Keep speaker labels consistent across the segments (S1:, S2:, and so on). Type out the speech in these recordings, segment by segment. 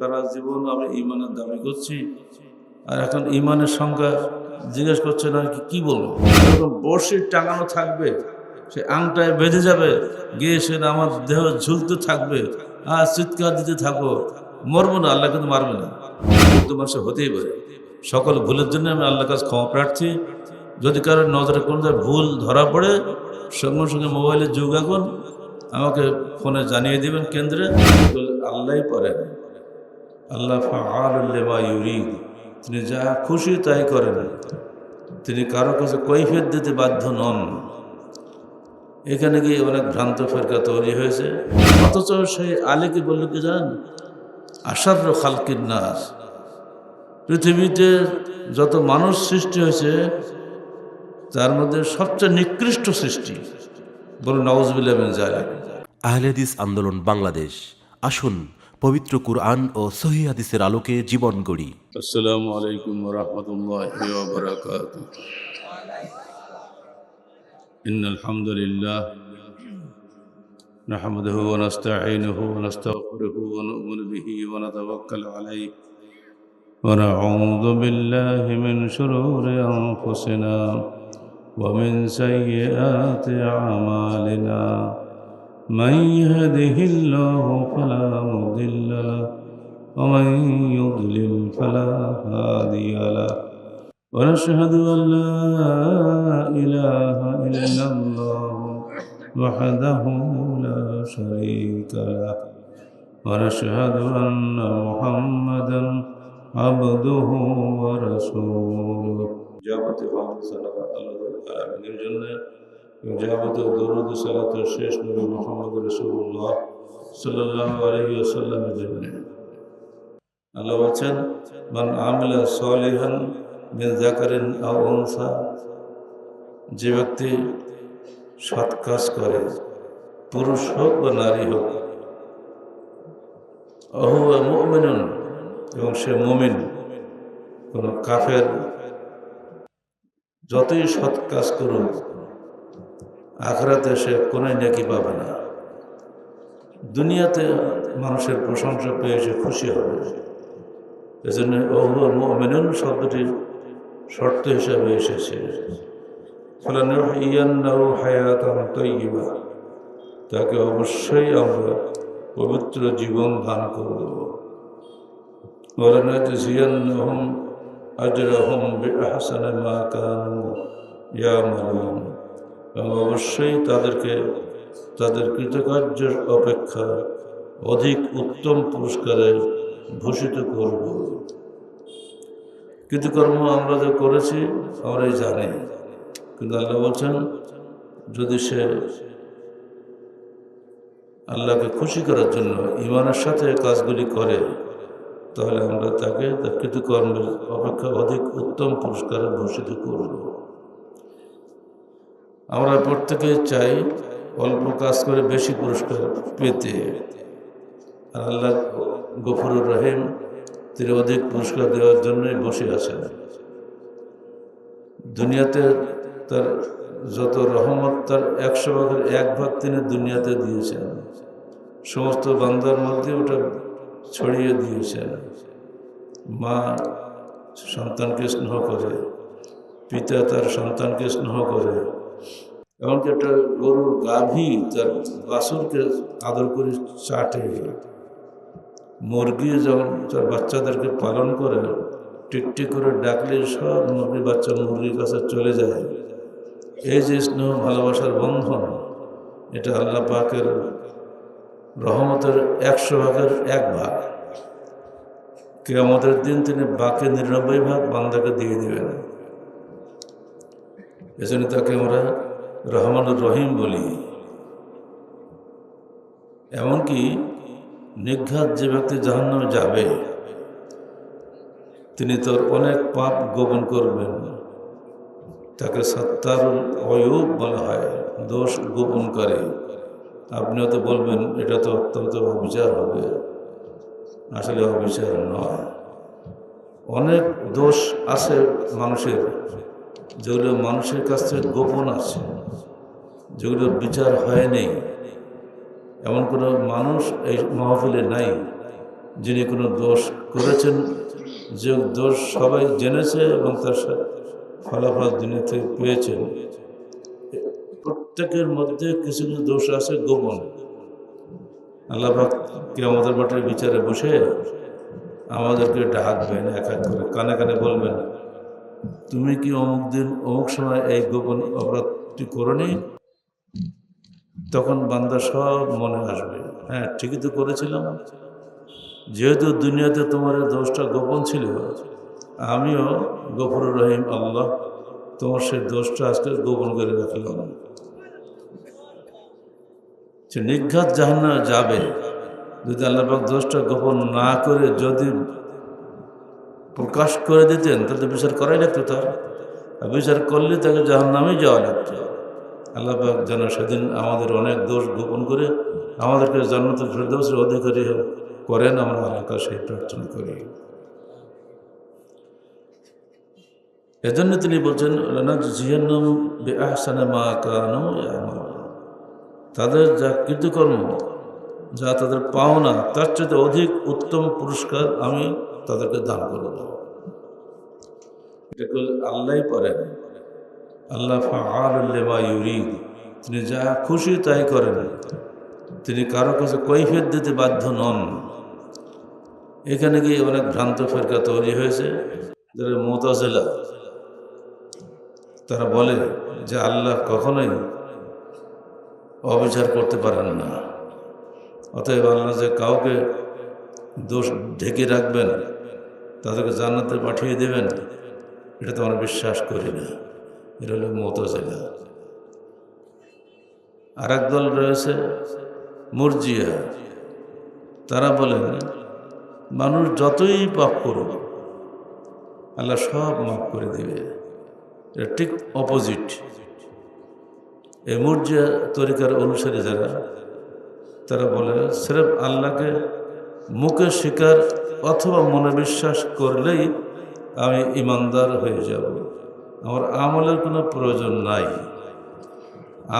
S1: সারা জীবন আমি ইমানের দাবি করছি, আর এখন ইমানের সংখ্যা জিজ্ঞেস করছে না কি বলবো। এরকম বড়শি টাঙানো থাকবে, সে আংটায় বেঁধে যাবে, গিয়ে সে আমার দেহ ঝুলতে থাকবে, আর চিৎকার দিতে থাকো, মরবো না, আল্লাহ কিন্তু মারবে না। কিন্তু মানুষ হতেই পারে। সকল ভুলের জন্য আমি আল্লাহর কাছে ক্ষমা প্রার্থী। যদি কারোর নজরে কোনো ভুল ধরা পড়ে, সঙ্গে সঙ্গে মোবাইলে যুগ এখন, আমাকে ফোনে জানিয়ে দিবেন কেন্দ্রে। আল্লাহই পারেন, আল্লাহ ফাআলুল লিমা ইউরিদ, তিনি যা খুশি তাই করেন, তিনি কারো কাছে কৈফিয়ত দিতে বাধ্য নন। এখানে গিয়ে অনেক ভ্রান্ত ফেরকা তৈরি হয়েছে, অথচ সেই আলীকে বলল কি জানেন, আশাররু খালকিন নাস, পৃথিবীতে যত মানুষ সৃষ্টি হয়েছে তার মধ্যে সবচেয়ে নিকৃষ্ট সৃষ্টি। বলুন নাউযুবিল্লাহি মিন যালিক।
S2: আহলে হাদিস আন্দোলন বাংলাদেশ, আসুন পবিত্র কুরআন ও সহিহ হাদিসের আলোকে জীবন গড়ি।
S1: আসসালামু আলাইকুম ওয়া রাহমাতুল্লাহি ওয়া বারাকাতুহু। ইন্নাল হামদুলিল্লাহ নাহমাদুহু ওয়া নাস্তাঈনুহু ওয়া নাস্তাগফিরুহু ওয়া নু'মিনু বিহি ওয়া নাতাওয়াক্কালু আলাইহি ওয়া না'উযু বিল্লাহি মিন শুরুরি আনফুসিনা ওয়া মিন সাইয়্যাতি আ'মালিনা। من يهده الله فلا مضل له ومن يضلل فلا هادي له ونشهد أن لا إله إلا الله وحده لا شريك له ونشهد أن محمدا عبده ورسوله যাবতীয় সালাত আল্লাহ আমিনের জন্য, যাবতীয় দরুদ সালাত শেষ নবী মুহাম্মদ রাসূলুল্লাহ সাল্লাল্লাহু আলাইহি ওয়াসাল্লামের জন্য। আল্লাহ বলেন, মান আমিলা সালিহান মিন যাকারিন আও উনসা, যে ব্যক্তি সৎ কাজ করে, পুরুষ হোক বা নারী হোক, অহুয়া মুমিনুন, এবং সে মুমিন। কোন কাফের যতই সৎ কাজ করুক, আখিরাতে সে কোনো নেকি পাবে না। দুনিয়াতে মানুষের প্রশংসা পেয়ে সে খুশি হবে। এজন্য ওহুয়া মুমিনুন শব্দটি শর্ত হিসাবে এসেছে। ফালানুহইয়ান্নাহু হায়াতান তাইয়্যিবা, তাকে অবশ্যই আমরা পবিত্র জীবন দান করব। ওয়ালানাজজিয়ান্নাহুম আজরাহুম বিআহসানি মা কানু ইয়ামালুন, এবং অবশ্যই তাদেরকে তাদের কৃতকার্যের অপেক্ষা অধিক উত্তম পুরস্কারে ভূষিত করব। কৃতকর্ম আমরা যা করেছি আমরাই জানি, কিন্তু আল্লাহ বলছেন যদি সে আল্লাহকে খুশি করার জন্য ঈমানের সাথে কাজগুলি করে, তাহলে আমরা তাকে তার কৃতকর্মের অপেক্ষা অধিক উত্তম পুরস্কারে ভূষিত করব। আমরা প্রত্যেকে চাই অল্প কাজ করে বেশি পুরস্কার পেতে, আর আল্লাহ গফুরুর রহিম, তিনি অধিক পুরস্কার দেওয়ার জন্যই বসে আছেন। দুনিয়াতে তার যত রহমত, তার 100 ভাগের 1 ভাগ তিনি দুনিয়াতে দিয়েছেন, সমস্ত বান্দার মধ্যে ওটা ছড়িয়ে দিয়েছেন। মা সন্তানকে স্নেহ করে, পিতা তার সন্তানকে স্নেহ করে, এমনকি একটা গরুর গাভী তার বাছুরকে আদর করে চাটে। মুরগি যখন তার বাচ্চাদেরকে পালন করে, টিকটিক করে ডাকলে সব মুরগির বাচ্চা মুরগির কাছে চলে যায়। এই যে স্নেহ ভালোবাসার বন্ধন, এটা আল্লাহ পাকের রহমতের 100 ভাগের 1 ভাগ। কিয়ামতের দিন তিনি বাকি 99 ভাগ বান্দাকে দিয়ে দিবেন। এজন্য তাকে আমরা রহমানুর রহিম বলি। এমনকি নিঘাত যে ব্যক্তি জাহান্নামে যাবে, তিনি তোর অনেক পাপ গোপন করবেন, তাকে সাত্তারুল অয়ুব বলা হয়, দোষ গোপন করে। আপনিও তো বলবেন এটা তো অত্যন্ত অবিচার হবে, আসলে অবিচার নয়। অনেক দোষ আছে মানুষের, যেগুলো মানুষের কাছ থেকে গোপন আছে, যেগুলো বিচার হয়নি। এমন কোনো মানুষ এই মাহফিলে নাই যিনি কোনো দোষ করেছেন, যে দোষ সবাই জেনেছে এবং তার ফলাফল দুনিয়াতে পেয়েছেন, প্রত্যেকের মধ্যে কিছু কিছু দোষ আছে গোপন। আল্লাহ পাক কিয়ামতের মাঠের বিচারে বসে আমাদেরকে ডাকবেন, এক এক করে কানে কানে বলবেন, তুমি কি অমুক দিন অমুক সময় এই গোপন অপরাধটি করনি? তখন বান্দা সব মনে আসবে, হ্যাঁ ঠিকই তো করেছিলাম। যেহেতু দুনিয়াতে তোমার এই দোষটা গোপন ছিল, আমিও গফুরুর রহিম আল্লাহ তোমার সেই দোষটা আজকে গোপন করে রাখলাম। সে নিঘাত জাহান্নামে যাবে যদি আল্লাহ পাক দোষটা গোপন না করে যদি প্রকাশ করে দিতেন, তাহলে বিচার করাই লাগতো তার। আর বিচার করলে তাকে জাহান্নামেই যাওয়া লাগতো। আল্লাহ পাক যেন সেদিন আমাদের অনেক দোষ গোপন করে আমাদেরকে জান্নাতুল ফেরদাউসের অধিকারী করেন, আমরা আল্লাহর কাছে সেই প্রার্থনা করি। এজন্য তিনি বলছেন, লানাজজিয়ান্নাহুম বিআহসানি মা কানু ইয়ামালুন, তাদের যা কৃতকর্ম, যা তাদের পাওনা, তার চেয়ে অধিক উত্তম পুরস্কার আমি তাদেরকে দান করব। এটা করলে আল্লাহই পারেন। আল্লাহ ফাআলুল লিমা ইউরিদ, তিনি যা খুশি তাই করেন, তিনি কারো কাছে কৈফিয়ত দিতে বাধ্য নন। এখানে গিয়ে অনেক ভ্রান্ত ফেরকা তৈরি হয়েছে, যারা মুতাজিলা, তারা বলে যে আল্লাহ কখনোই অবিচার করতে পারেন না, অতএব আল্লাহ যে কাউকে দোষ ঢেকে রাখবেন, তাদেরকে জান্নাতে পাঠিয়ে দেবেন, এটা তো আমরা বিশ্বাস করি না। এটা হলো মুতাজিলা। আর এক দল রয়েছে মুরজিয়া, তারা বলেন মানুষ যতই পাপ করুক আল্লাহ সব মাফ করে দিবে। এটা ঠিক অপোজিট। এই মুরজিয়া তরিকার অনুসারী যারা, তারা বলে সির্ফ আল্লাহকে মুখে স্বীকার অথবা মনে বিশ্বাস করলেই আমি ইমানদার হয়ে যাব, আমার আমলের কোনো প্রয়োজন নাই।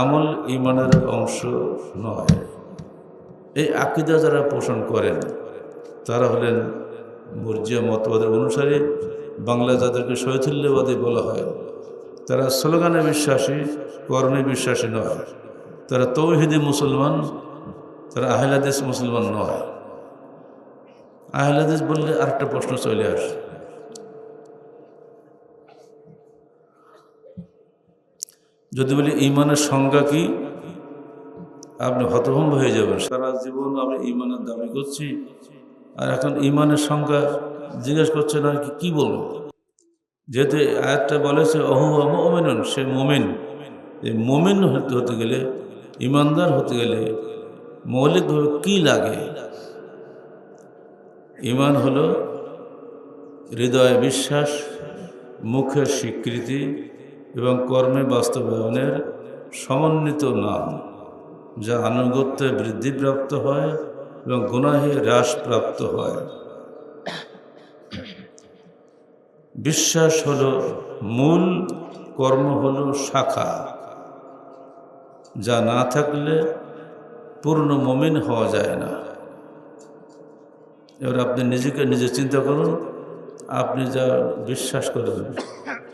S1: আমল ইমানের অংশ নয়। এই আকীদা যারা পোষণ করেন তারা হলেন মুরজিয়া মতবাদের অনুসারী। বাংলা যাদেরকে শৈথিল্যবাদী বলা হয়, তারা স্লোগানে বিশ্বাসী, কর্মে বিশ্বাসী নয়। তারা তৌহিদি মুসলমান, তারা আহলে হাদিস মুসলমান নয়। আহলে হাদিস বললে আরেকটা প্রশ্ন চলে আসে, যদি বলি ইমানের সংজ্ঞা কি, আপনি হতভম্ব হয়ে যাবেন। সারা জীবন আমি ইমানের দাবি করছি, আর এখন ইমানের সংজ্ঞা জিজ্ঞেস করছেন আর কি বলবো। যেহেতু আয়াতটা বলেছে অহুয়া মুমিনুন, সে মুমিন। এই মুমিন হতে গেলে, ইমানদার হতে গেলে মৌলিকভাবে কি লাগে? ইমান হলো হৃদয়ে বিশ্বাস, মুখের স্বীকৃতি এবং কর্মে বাস্তবায়নের সমন্বিত নাম, যা আনুগত্যে বৃদ্ধিপ্রাপ্ত হয় এবং গুনাহে হ্রাসপ্রাপ্ত হয়। বিশ্বাস হলো মূল, কর্ম হলো শাখা, যা না থাকলে পূর্ণ মুমিন হওয়া যায় না। এবার আপনি নিজে চিন্তা করুন, আপনি যা বিশ্বাস করেন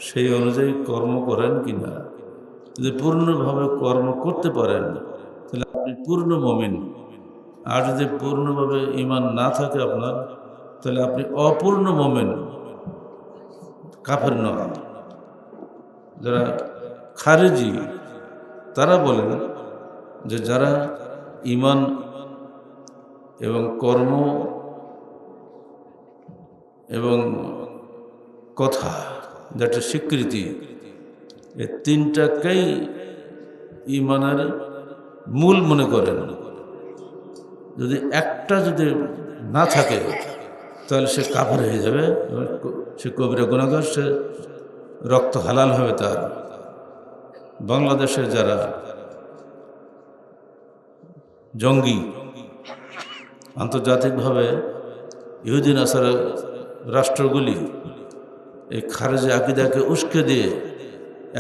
S1: সেই অনুযায়ী কর্ম করেন কিনা। যদি পূর্ণভাবে কর্ম করতে পারেন তাহলে আপনি পূর্ণ মুমিন। আর যদি পূর্ণভাবে ঈমান না থাকে আপনার, তাহলে আপনি অপূর্ণ মুমিন, কাফের নন। যারা খারিজি তারা বলেন যে যারা ঈমান এবং কর্ম এবং কথা, যেটা স্বীকৃতি, এই তিনটাকেই ঈমানের মূল মনে করেন। যদি একটা যদি না থাকে তাহলে সে কাফের হয়ে যাবে, সে কবিরা গুনাহগার, সে রক্ত হালাল হবে তার। বাংলাদেশের যারা জঙ্গি, আন্তর্জাতিকভাবে ইহুদি নাসারা রাষ্ট্রগুলি এই খারেজি আকীদাকে উস্কে দিয়ে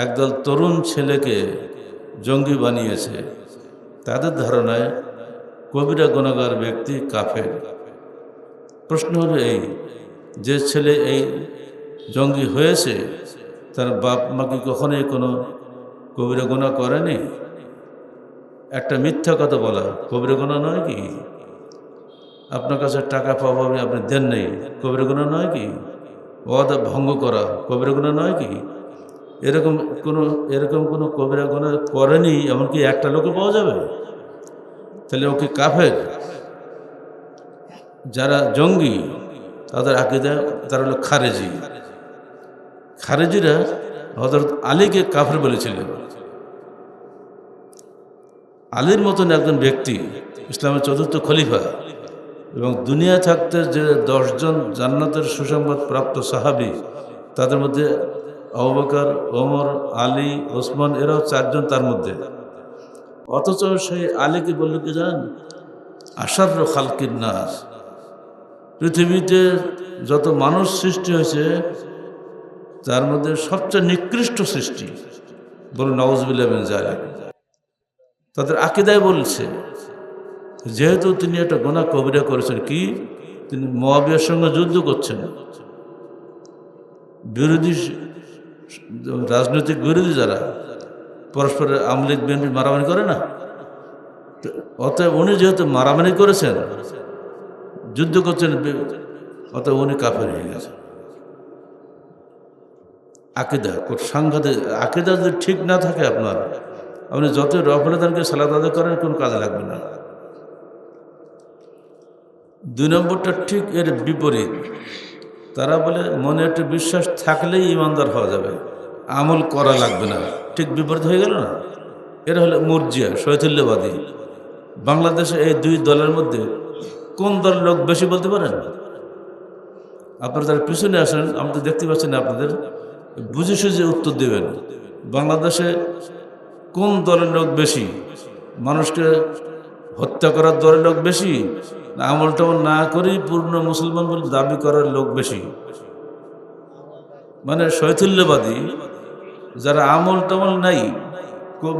S1: একদল তরুণ ছেলেকে জঙ্গি বানিয়েছে। তাদের ধারণায় কবিরা গুনাহগার ব্যক্তি কাফের। প্রশ্ন হলো এই, যে ছেলে এই জঙ্গি হয়েছে তার বাপ মা কি কখনোই কোনো কবিরা গুনাহ করেনি? একটা মিথ্যা কথা বলা কবিরা গুনাহ নয় কি? আপনার কাছে টাকা পাবো আপনি দেন নেই, কবিরা গুনাহ নয় কি? ওয়াদা ভঙ্গ করা কবিরা গুনাহ নয় কি? এরকম কোনো কবিরা গুনাহ করেনি এমনকি একটা লোকও পাওয়া যাবে? তাহলে ওকে কাফের। যারা জঙ্গি তাদের আকীদা তারা হলো খারেজি। খারেজিরা হযরত আলীকে কাফের বলেছিলেন। আলীর মতন একজন ব্যক্তি, ইসলামের চতুর্থ খলিফা, এবং দুনিয়া থাকতে যে 10 জন জান্নাতের সুসংবাদ প্রাপ্ত সাহাবী, তাদের মধ্যে আবু বকর, ওমর, আলী, ওসমান, এরাও 4 জন তার মধ্যে। অথচ সেই আলীকে বলল কি জানেন? আশাররু খালকিন নাস, পৃথিবীতে যত মানুষ সৃষ্টি হয়েছে তার মধ্যে সবচেয়ে নিকৃষ্ট সৃষ্টি। বলুন নাউযুবিল্লাহ মিন যালিক। তাদের আকীদায় বলছে, যেহেতু তিনি একটা গুনাহ কবিরা করেছেন, কি তিনি মুআবিয়ার সঙ্গে যুদ্ধ করছেন, বিরোধী রাজনৈতিক বিরোধী যারা পরস্পরের আওয়ামী লীগ বিএনপি মারামারি করে না, অতএব উনি যেহেতু মারামারি করেছেন, যুদ্ধ করছেন, অতএব উনি কাফের হয়ে গেছেন। আকীদা সাংঘাতিক। আকীদা যদি ঠিক না থাকে আপনার, আপনি যত রফলাদানকে সালাত আদায় করেন কোনো কাজে লাগবে না। 2 নম্বরটা ঠিক এর বিপরীত। তারা বলে মনে একটা বিশ্বাস থাকলেই ইমানদার হওয়া যাবে, আমল করা লাগবে না। ঠিক বিপরীত হয়ে গেল না? এরা হলো মুরজিয়া, শৈথিল্যবাদী। বাংলাদেশে এই 2 দলের মধ্যে কোন দলের লোক বেশি বলতে পারেন? আপনারা তার পিছনে আসেন, আমি তো দেখতে পাচ্ছি না, আপনাদের বুঝে সুঝে উত্তর দেবেন। বাংলাদেশে কোন দলের লোক বেশি? মানুষকে হত্যা করার দলের লোক বেশি, না আমল টামল না করেই পূর্ণ মুসলমান বলে দাবি করার লোক বেশি? মানে শৈথিল্যবাদী যারা আমল টামল নাই,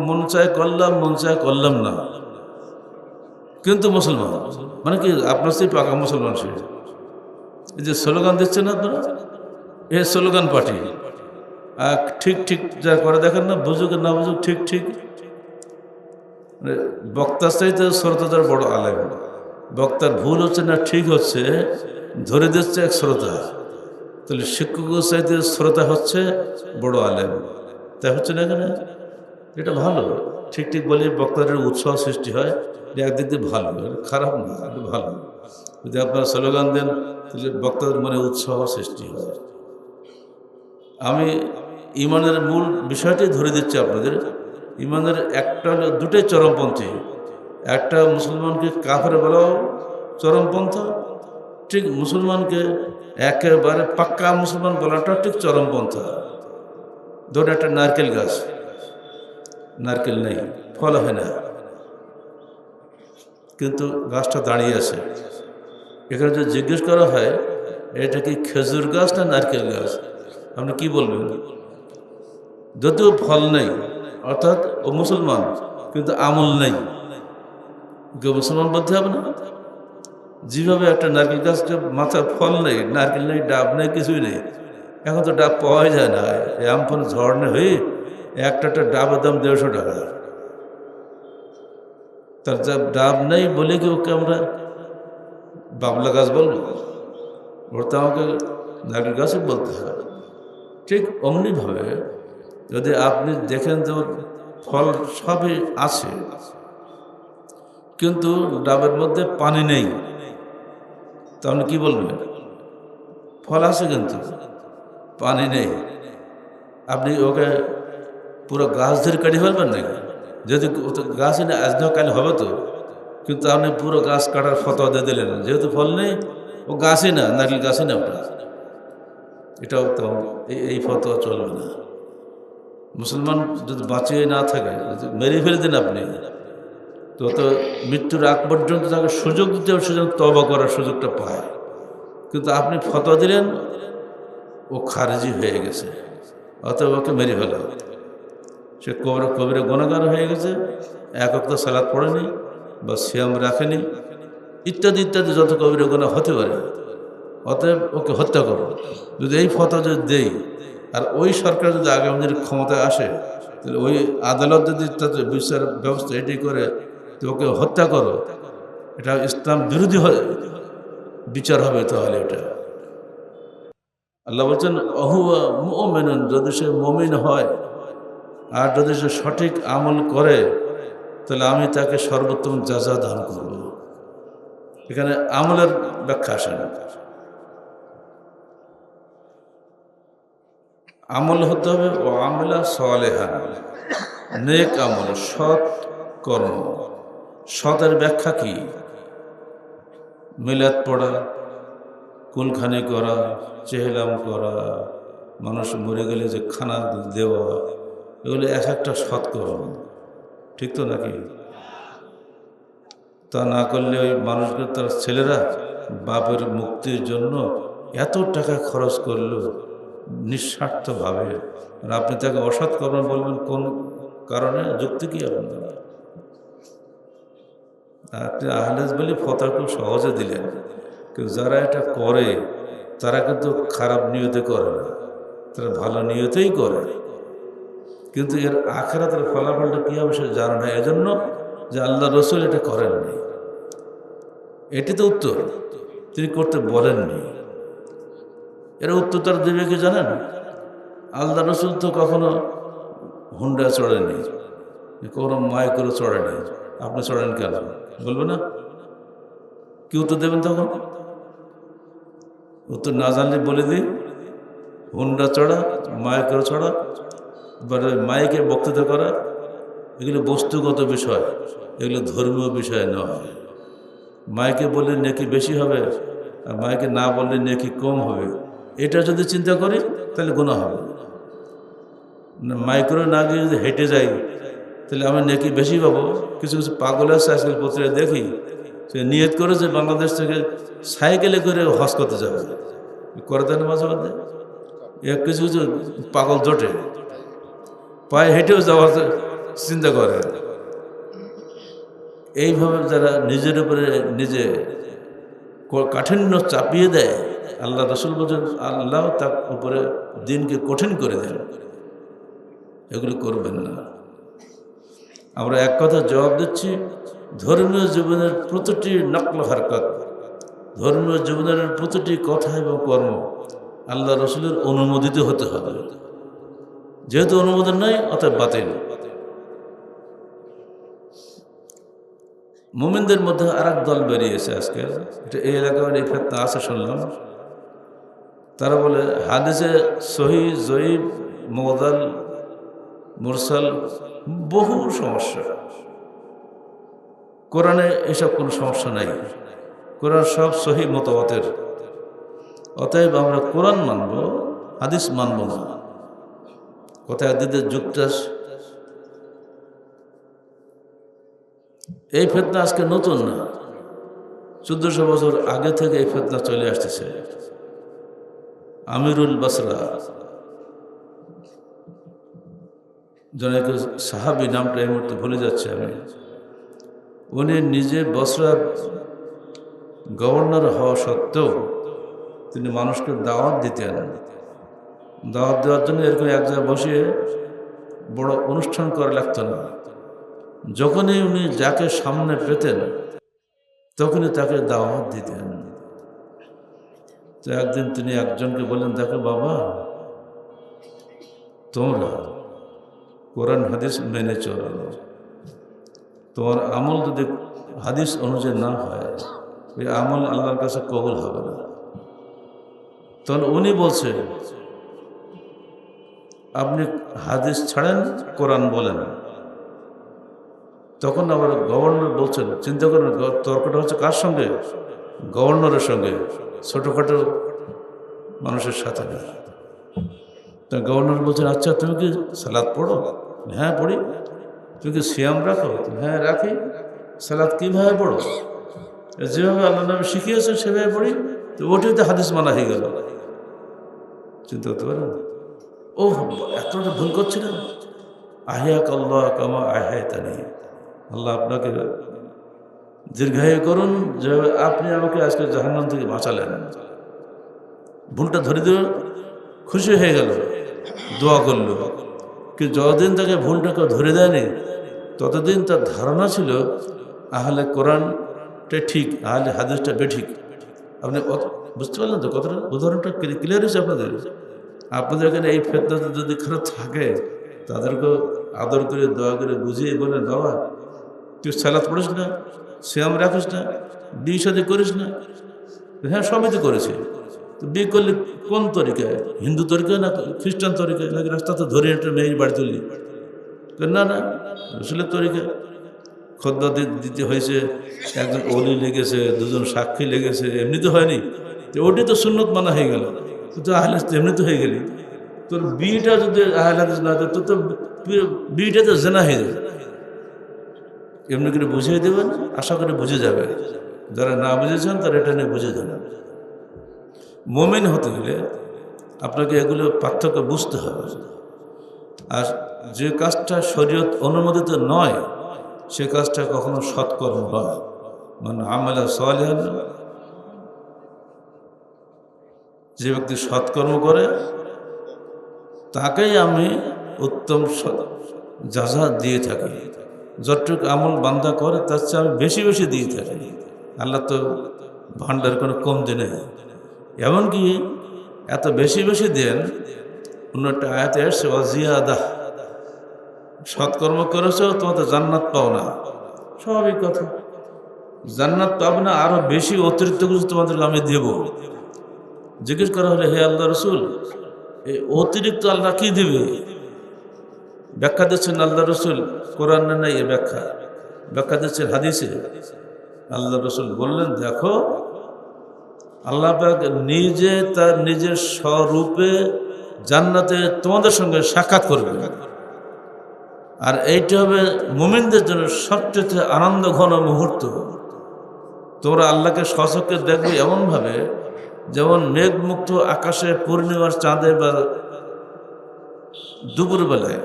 S1: মন চায় করলাম, মন চায় করলাম না, কিন্তু মুসলমান। মানে কি আপনার সেই পাকা মুসলমান সে। এই যে স্লোগান দিচ্ছেন আপনারা, এ স্লোগান পার্টি। ঠিক ঠিক যা করে দেখেন না, বুঝুক না বুঝুক, ঠিক ঠিক। মানে বক্তার চাইতে শ্রোতাদের বড় আলেম। বক্তার ভুল হচ্ছে না ঠিক হচ্ছে ধরে দিচ্ছে এক শ্রোতা, তাহলে শিক্ষকের চাইতে শ্রোতা হচ্ছে বড় আলেম। তাই হচ্ছে না এখানে? এটা ভালো, ঠিক ঠিক বলে বক্তাদের উৎসাহ সৃষ্টি হয়, একদিক দিয়ে ভালো, খারাপ না, এটা ভালো। যদি আপনারা স্লোগান দেন তাহলে বক্তাদের মনে উৎসাহ সৃষ্টি হয়। আমি ইমানের মূল বিষয়টি ধরে দিচ্ছি আপনাদের। ইমানের একটা হলো, দুটোই চরমপন্থী। একটা মুসলমানকে কাফের বলাও চরমপন্থা, ঠিক মুসলমানকে একেবারে পাক্কা মুসলমান বলাটা ঠিক চরমপন্থা। ধরুন একটা নারকেল গাছ, নারকেল নেই, ফল হয় না, কিন্তু গাছটা দাঁড়িয়ে আছে। এখানে যদি জিজ্ঞেস করা হয় এটা কি খেজুর গাছ না নারকেল গাছ, আপনি কি বলবেন? যদিও ফল নেই, অর্থাৎ ও মুসলমান, কিন্তু আমল নেই, কেউ মুসলমান বলতে হবে না? যেভাবে একটা নারকেল গাছটা মাথার ফল নেই, নারকেল নেই, ডাব নেই, কিছুই নেই। এখন তো ডাব পাওয়াই যায় না, আমফান ঝড়নে হয়ে একটা ডাবের দাম 150 টাকা। তার যা ডাব নেই বলে কি ওকে আমরা বাবলা গাছ বলবো? ওর তো আমাকে নারকেল গাছই বলতে হবে। ঠিক অমনিভাবে যদি আপনি দেখেন যে ওর ফল সবই আছে, কিন্তু ডাবের মধ্যে পানি নেই, তাহলে কি বলবেন? ফল আছে কিন্তু পানি নেই। আপনি ওকে পুরো গাছ ধরে কাটি ফেলবেন নাকি? যদি গাছই না, আজ না কাল হবে তো, কিন্তু আপনি পুরো গাছ কাটার ফতোয়া দিয়ে দিলেন, যেহেতু ফল নেই, ও গাছই না, নারকেল গাছই না ওটা। এটাও তো এই ফতোয়া চলবে না। মুসলমান যদি বাঁচিয়ে না থাকে, মেরে ফেলে দেন আপনি, তো মৃত্যুর আগ পর্যন্ত তাকে সুযোগ দিতে হবে, সুযোগ তওবা করার সুযোগটা পায়। কিন্তু আপনি ফতোয়া দিলেন, ও খারেজি হয়ে গেছে, অতএব ওকে মেরে ফেলা। সে কবিরা গুনাহগার হয়ে গেছে, 1 ওয়াক্ত সালাত পড়েনি বা সিয়াম রাখেনি, ইত্যাদি ইত্যাদি যত কবিরা গুনাহ হতে পারে, অতএব ওকে হত্যা করো। যদি এই ফতোয়া যদি দেই, আর ওই সরকার যদি আগামী দিনে ক্ষমতায় আসে, তাহলে ওই আদালত যদি তাদের বিচার ব্যবস্থা এটি করে তো ওকে হত্যা করো, এটা ইসলাম বিরোধী বিচার হবে। তাহলে এটা আল্লাহ বলছেন অহুয়া মুমিনুন, যদি সে মুমিন হয় আর যদি সে সঠিক আমল করে, তাহলে আমি তাকে সর্বোত্তম যাজা দান করব। এখানে আমলের ব্যাখ্যা আসে না। আমল হতে হবে ও আমলা সালেহান, নেক আমল, সৎ কর্ম। সতের ব্যাখ্যা কি? মিলাদ পড়া, কুলখানি করা, চেহলাম করা, মানুষ মরে গেলে যে খানা দেওয়া, এগুলো এক একটা সৎ কর্ম, ঠিক তো নাকি? তা না করলে ওই মানুষকে, তার ছেলেরা বাপের মুক্তির জন্য এত টাকা খরচ করলো নিঃস্বার্থভাবে, আর আপনি তাকে অসৎ কর্ম বলবেন কোন কারণে? যুক্তি কি আপনার? আপনি আহলেজ বলে ফতোয়া খুব সহজে দিলেন, কিন্তু যারা এটা করে তারা কিন্তু খারাপ নিয়তে করে না, তারা ভালো নিয়তেই করে, কিন্তু এর আখিরাতের ফলাফলটা কী হবে সে জানে না। এজন্য যে আল্লাহ রসুল এটা করেননি, এটি তো উত্তর, তিনি করতে বলেননি। এর উত্তর তারা দেবে কি জানেন? আল্লাহ রসুল তো কখনো হুন্ডা চড়েনি, কখনো মায় করে চড়েনি, আপনি চড়েন কেন বলবে না? কি উত্তর দেবেন তখন? উত্তর না জানলে বলে দিই, হুন্ডা চড়া, মায় করে চড়া, মাইকে বক্তৃতা করা, এগুলো বস্তুগত বিষয়, এগুলো ধর্মীয় বিষয় নয়। মাইকে বললে নেকি বেশি হবে, আর মাইকে না বললে নেকি কম হবে, এটা যদি চিন্তা করি তাহলে গুনাহ হবে। মাইক্রো না গিয়ে যদি হেঁটে যাই তাহলে আমি নেকি বেশি পাবো। কিছু কিছু পাগল আছে আজকাল পত্রিকা দেখি, সে নিয়ত করে যে বাংলাদেশ থেকে সাইকেলে করে হজ করতে যাবে, করে দেন মাঝে মধ্যে। কিছু কিছু পাগল জোটে পায়ে হেঁটেও যাওয়ার চিন্তা করে। এইভাবে যারা নিজের উপরে নিজে কাঠিন্য চাপিয়ে দেয়, আল্লাহ রসুল বলেন আল্লাহ তার উপরে দিনকে কঠিন করে দেন, এগুলো করবেন না। আমরা এক কথা জবাব দিচ্ছি, ধর্মীয় জীবনের প্রতিটি নকল হরকত, ধর্মীয় জীবনের প্রতিটি কথা এবং কর্ম আল্লাহ রসুলের অনুমোদিত হতে হবে। যেহেতু অনুমোদন নাই, অতএব বাতিল। মুমিনদের মধ্যে আর এক দল বেরিয়েছে আজকে, এটা এই এলাকায় এই ফেতনা আছে শুনলাম। তারা বলে হাদিসে সহি, জয়ীব, মুদাল, মুরসাল, বহু সমস্যা। কোরআনে এসব কোনো সমস্যা নাই, কোরআন সব সহি মতবাতের। অতএব আমরা কোরআন মানব, হাদিস মানব না। কোথায় দিদের যুক্তাস। এই ফেতনা আজকে নতুন না, 1400 বছর আগে থেকে এই ফেতনা চলে আসতেছে। আমিরুল বাসরা, জনক সাহাবী, নামটা এই মুহূর্তে ভুলে যাচ্ছে আমি, উনি নিজে বসরার গভর্নর হওয়া সত্ত্বেও তিনি মানুষকে দাওয়াত দিতেন। দাওয়াত দেওয়ার জন্য এরকম এক জায়গায় বসিয়ে বড় অনুষ্ঠান করা লাগতো না। যখনই উনি যাকে সামনে পেতেন তখনই তাকে দাওয়াত দিতেন। তো একদিন তিনি একজনকে বললেন, দেখো বাবা, তোমরা কোরআন হাদিস মেনে চলো, তোমার আমল যদি হাদিস অনুযায়ী না হয়, ওই আমল আল্লাহর কাছে কবুল হবে না। তখন উনি বলছে, আপনি হাদিস ছাড়েন, কোরআন বলেন। তখন আবার গভর্নর বলছেন, চিন্তা করেন তর্কটা হচ্ছে কার সঙ্গে? গভর্নরের সঙ্গে, ছোটোখাটো মানুষের সাথে না। তা গভর্নর বলছেন, আচ্ছা তুমি কি সালাদ পড়ো? হ্যাঁ পড়ি। তুমি কি সিয়াম রাখো? হ্যাঁ রাখি। সালাদ কীভাবে পড়ো? যেভাবে আল্লাহ নবী শিখিয়েছেন সেভাবে পড়ি। তো ওটাই তো হাদিস মানা হয়ে গেল। চিন্তা করতে পারেন? ও এতটা ভুল করছিলেন। আহিয়াক আল্লাহ কামা আহায়তানি, আল্লাহ আপনাকে দীর্ঘায়ু করুন, যেভাবে আপনি আমাকে আজকে জাহান্নাম থেকে বাঁচালেন। ভুলটা ধরে দিল, খুশি হয়ে গেল, দোয়া করলো। কিন্তু যতদিন তাকে ভুলটা কেউ ধরে দেয়নি ততদিন তার ধারণা ছিল আহলে কোরআনটা ঠিক, আহলে হাদিসটা বেঠিক। আপনি বুঝতে পারলেন তো কথাটা? উদাহরণটা ক্লিয়ার হয়েছে আপনাদের? আপনাদের এখানে এই ফেতনাতে যদি খারাপ থাকে তাদেরকে আদর করে দয়া করে বুঝিয়ে বলেন, বাবা তুই সালাত পড়িস না, শ্যাম রাখিস না, বিয়ে শাদী করিস না। হ্যাঁ, সবই তো করেছে। তো বিয়ে করলে কোন তরিকায়? হিন্দু তরিকায় না খ্রিস্টান তরিকায়, নাকি রাস্তা তো ধরে একটা মেয়ের বাড়ি তুললি? না না, রসুলের তরিকা। খোদবা দিতে হয়েছে, একজন অলি লেগেছে, দুজন সাক্ষী লেগেছে, এমনি তো হয়নি। তো ওটি তো সুন্নত মানা হয়ে গেল, তো আহলে এমনি তো হয়ে গেলি। তোর বিয়েটা যদি আহলে হাদিস না হতো তো বিয়েটা তো জেনা হয়ে যাবে। এমনি করে বুঝিয়ে দেবেন, আশা করে বুঝে যাবে। যারা না বুঝেছেন তারা এটা নিয়ে বুঝে যাবেন। মুমিন হতে গেলে আপনাকে এগুলো পার্থক্য বুঝতে হবে। আর যে কাজটা শরীয়ত অনুমোদিত নয় সে কাজটা কখনো সৎকর্ম নয়। মানে আমালা সালিহান, যে ব্যক্তি সৎকর্ম করে তাকেই আমি উত্তম যাজা দিয়ে থাকি। যতটুকু আমল বান্দা করে তার চেয়ে আমি বেশি বেশি দিয়ে থাকি। আল্লাহ তো ভান্ডার কোনো কমতি নেই। এমনকি এত বেশি বেশি দেন, অন্য একটা আয়াতে এসছে ওয়াজিয়াদা, সৎকর্ম করেছ তোমাদের জান্নাত পাও না, স্বাভাবিক কথা। জান্নাত পাবো না, আরো বেশি অতিরিক্ত কিছু তোমাদেরকে আমি দেব। জিজ্ঞেস করা হলে, হে আল্লাহ রসুল, এই অতিরিক্ত আল্লাহ কি দিবে? ব্যাখ্যা দিচ্ছেন আল্লাহ রসুল, কোরআনে নাই এ ব্যাখ্যা, ব্যাখ্যা দিচ্ছেন হাদিসে। আল্লাহ রসুল বললেন, দেখো আল্লাহ পাক নিজে তার নিজের স্বরূপে জান্নাতে তোমাদের সঙ্গে সাক্ষাৎ করবে। আর এইটা হবে মুমিনদের জন্য সবচেয়ে আনন্দ ঘন মুহূর্ত। তোমরা আল্লাহকে স্বচক্ষে দেখবে এমনভাবে যেমন মেঘমুক্ত আকাশে পূর্ণিমার চাঁদে বা দুপুরবেলায়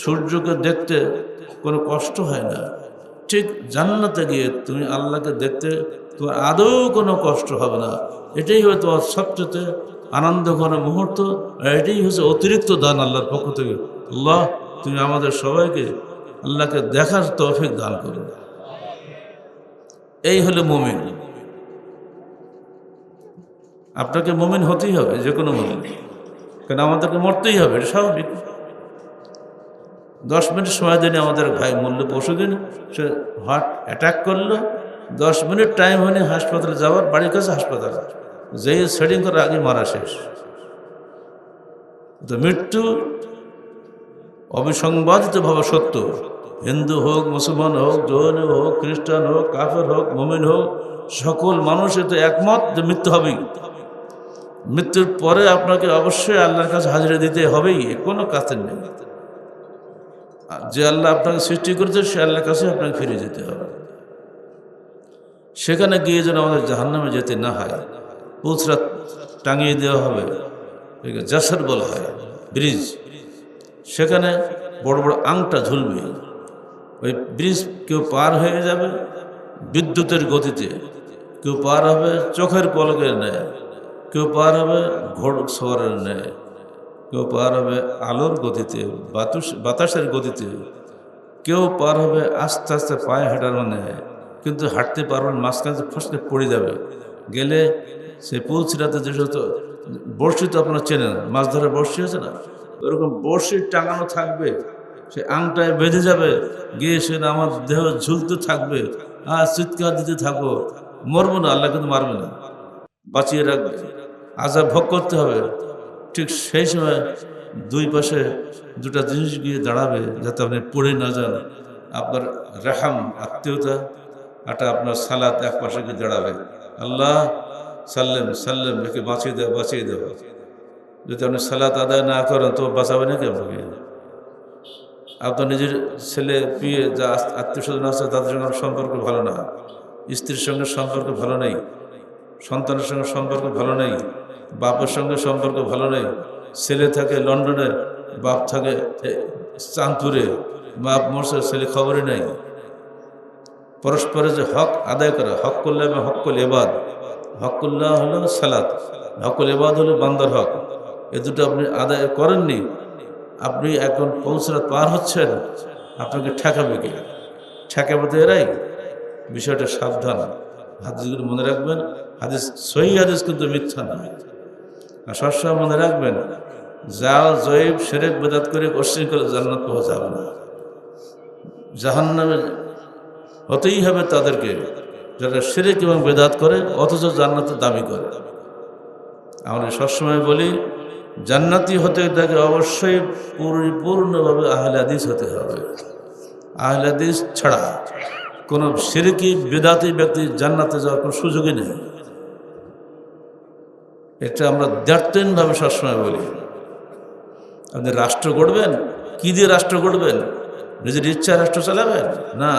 S1: সূর্যকে দেখতে কোনো কষ্ট হয় না, ঠিক জান্নাতে গিয়ে তুমি আল্লাহকে দেখতে তোমার আদৌ কোনো কষ্ট হবে না। এটাই হবে তোমার সবচেয়ে আনন্দ ঘন মুহূর্ত। এটাই হচ্ছে অতিরিক্ত দান আল্লাহর পক্ষ থেকে। আল্লাহ তুমি আমাদের সবাইকে আল্লাহকে দেখার তৌফিক দান করো। এই হলো মুমিন। আপনাকে মুমিন হতেই হবে, যে কোনো মুমিন, কারণ আমাদেরকে মরতেই হবে, এটা স্বাভাবিক। 10 মিনিট সময় দিন আমাদের ভাই মূল্য পরশু দিন সে হার্ট অ্যাটাক করলো, 10 মিনিট টাইম হয়নি হাসপাতালে যাওয়ার, বাড়ির কাছে হাসপাতাল, যেই সেটিং করার আগে মারা শেষ। তো মৃত্যু অবিসংবাদিতভাবে সত্য। হিন্দু হোক, মুসলমান হোক, জৈন হোক, খ্রিস্টান হোক, কাফের হোক, মুমিন হোক, সকল মানুষ তো একমত যে মৃত্যু হবেই। মৃত্যুর পরে আপনাকে অবশ্যই আল্লাহর কাছে হাজিরা দিতে হবেই, কোনো কাছে নেই। যে আল্লাহ আপনাকে সৃষ্টি করেছে সে আল্লাহর কাছে আপনাকে ফিরে যেতে হবে। সেখানে গিয়ে যেন আমাদের জাহান্নামে যেতে না হয়। পুলসরা টাঙিয়ে দেওয়া হবে, জাসর বলা হয়, ব্রিজ। সেখানে বড় বড় আংটা ঝুলবে। ওই ব্রিজ কেউ পার হয়ে যাবে বিদ্যুতের গতিতে, কেউ পার হবে চোখের পলকের ন্যায়, কেউ পার হবে ঘোড়সওয়ারের ন্যায়, কেউ পার হবে আলোর গতিতে, বাতাসের গতিতে, কেউ পার হবে আস্তে আস্তে পায়ে হাঁটার ন্যায়। কিন্তু হাঁটতে পারবেন, মাঝখানে ফসলে পড়ে যাবে। গেলে সেই পুলসিরাতে যে সমস্ত বড়শি, তো আপনারা চেনেন, মাছ ধরার বড়শি আছে না, ওরকম বড়শি টাঙানো থাকবে, সে আংটায় বেঁধে যাবে, গিয়ে সে আমার দেহ ঝুলতে থাকবে, আর চিৎকার দিতে থাকবো। মরবো না, আল্লাহ কিন্তু মারবে না, বাঁচিয়ে রাখবে। আযাব ভোগ করতে হবে। ঠিক সেই সময় দুই পাশে দুটা জিনিস গিয়ে দাঁড়াবে যাতে আপনি পড়ে না যান। আপনার রেহাম, আত্মীয়তা, এটা আপনার সালাত এক পাশে গিয়ে দাঁড়াবে। আল্লাহ সাল্লেম সাল্লেম, একে বাঁচিয়ে দেওয়া, বাঁচিয়ে দেওয়া। যদি আপনি সালাত আদায় না করেন তো বাঁচাবে নাকি আপনাকে? আপনার নিজের ছেলে পিয়ে যা আত্মীয় স্বজন আছে তাদের সঙ্গে সম্পর্ক ভালো না, স্ত্রীর সঙ্গে সম্পর্ক ভালো নেই, সন্তানের সঙ্গে সম্পর্ক ভালো নেই, বাপের সঙ্গে সম্পর্ক ভালো নেই। ছেলে থাকে লন্ডনে, বাপ থাকে চাঁদপুরে, বাপ মরছে, ছেলে খবরই নেই। পরস্পরের যে হক আদায় করা, হক করলে এবং হক করলে এবাদ, হক করলে হলো সালাত, হকুল ইবাদ হলো বান্দার হক, এ দুটো আপনি আদায় করেননি, আপনি এখন পৌঁছরাত পার হচ্ছেন, আপনাকে ঠেকাবে কে? ঠেকাবে তো এরাই। বিষয়টা সাবধান, হাদিসগুলো মনে রাখবেন। হাদিস সহিহ হাদিস কিন্তু মিথ্যা নয়। আর সবসময় মনে রাখবেন, জাল জয়ীব শিরক বেদাত করে অস্বীকার করে জান্নাত পাওয়া যাবে না, জাহান্নামে হতেই হবে তাদেরকে যারা শিরক এবং বেদাত করে অথচ জান্নাতের দাবি করে। আমরা সবসময় বলি, জান্নাতি হতে তাকে অবশ্যই পরিপূর্ণভাবে আহলে হাদিস হতে হবে। আহলে হাদিস ছাড়া কোনো শিরকি বেদাতি ব্যক্তি জান্নাতে যাওয়ার কোনো সুযোগই নেই। এটা আমরা দ্ব্যর্থহীনভাবে সবসময় বলি। আপনি রাষ্ট্র গড়বেন, কি দিয়ে রাষ্ট্র গড়বেন? নিজের ইচ্ছা রাষ্ট্র চালাবেন না,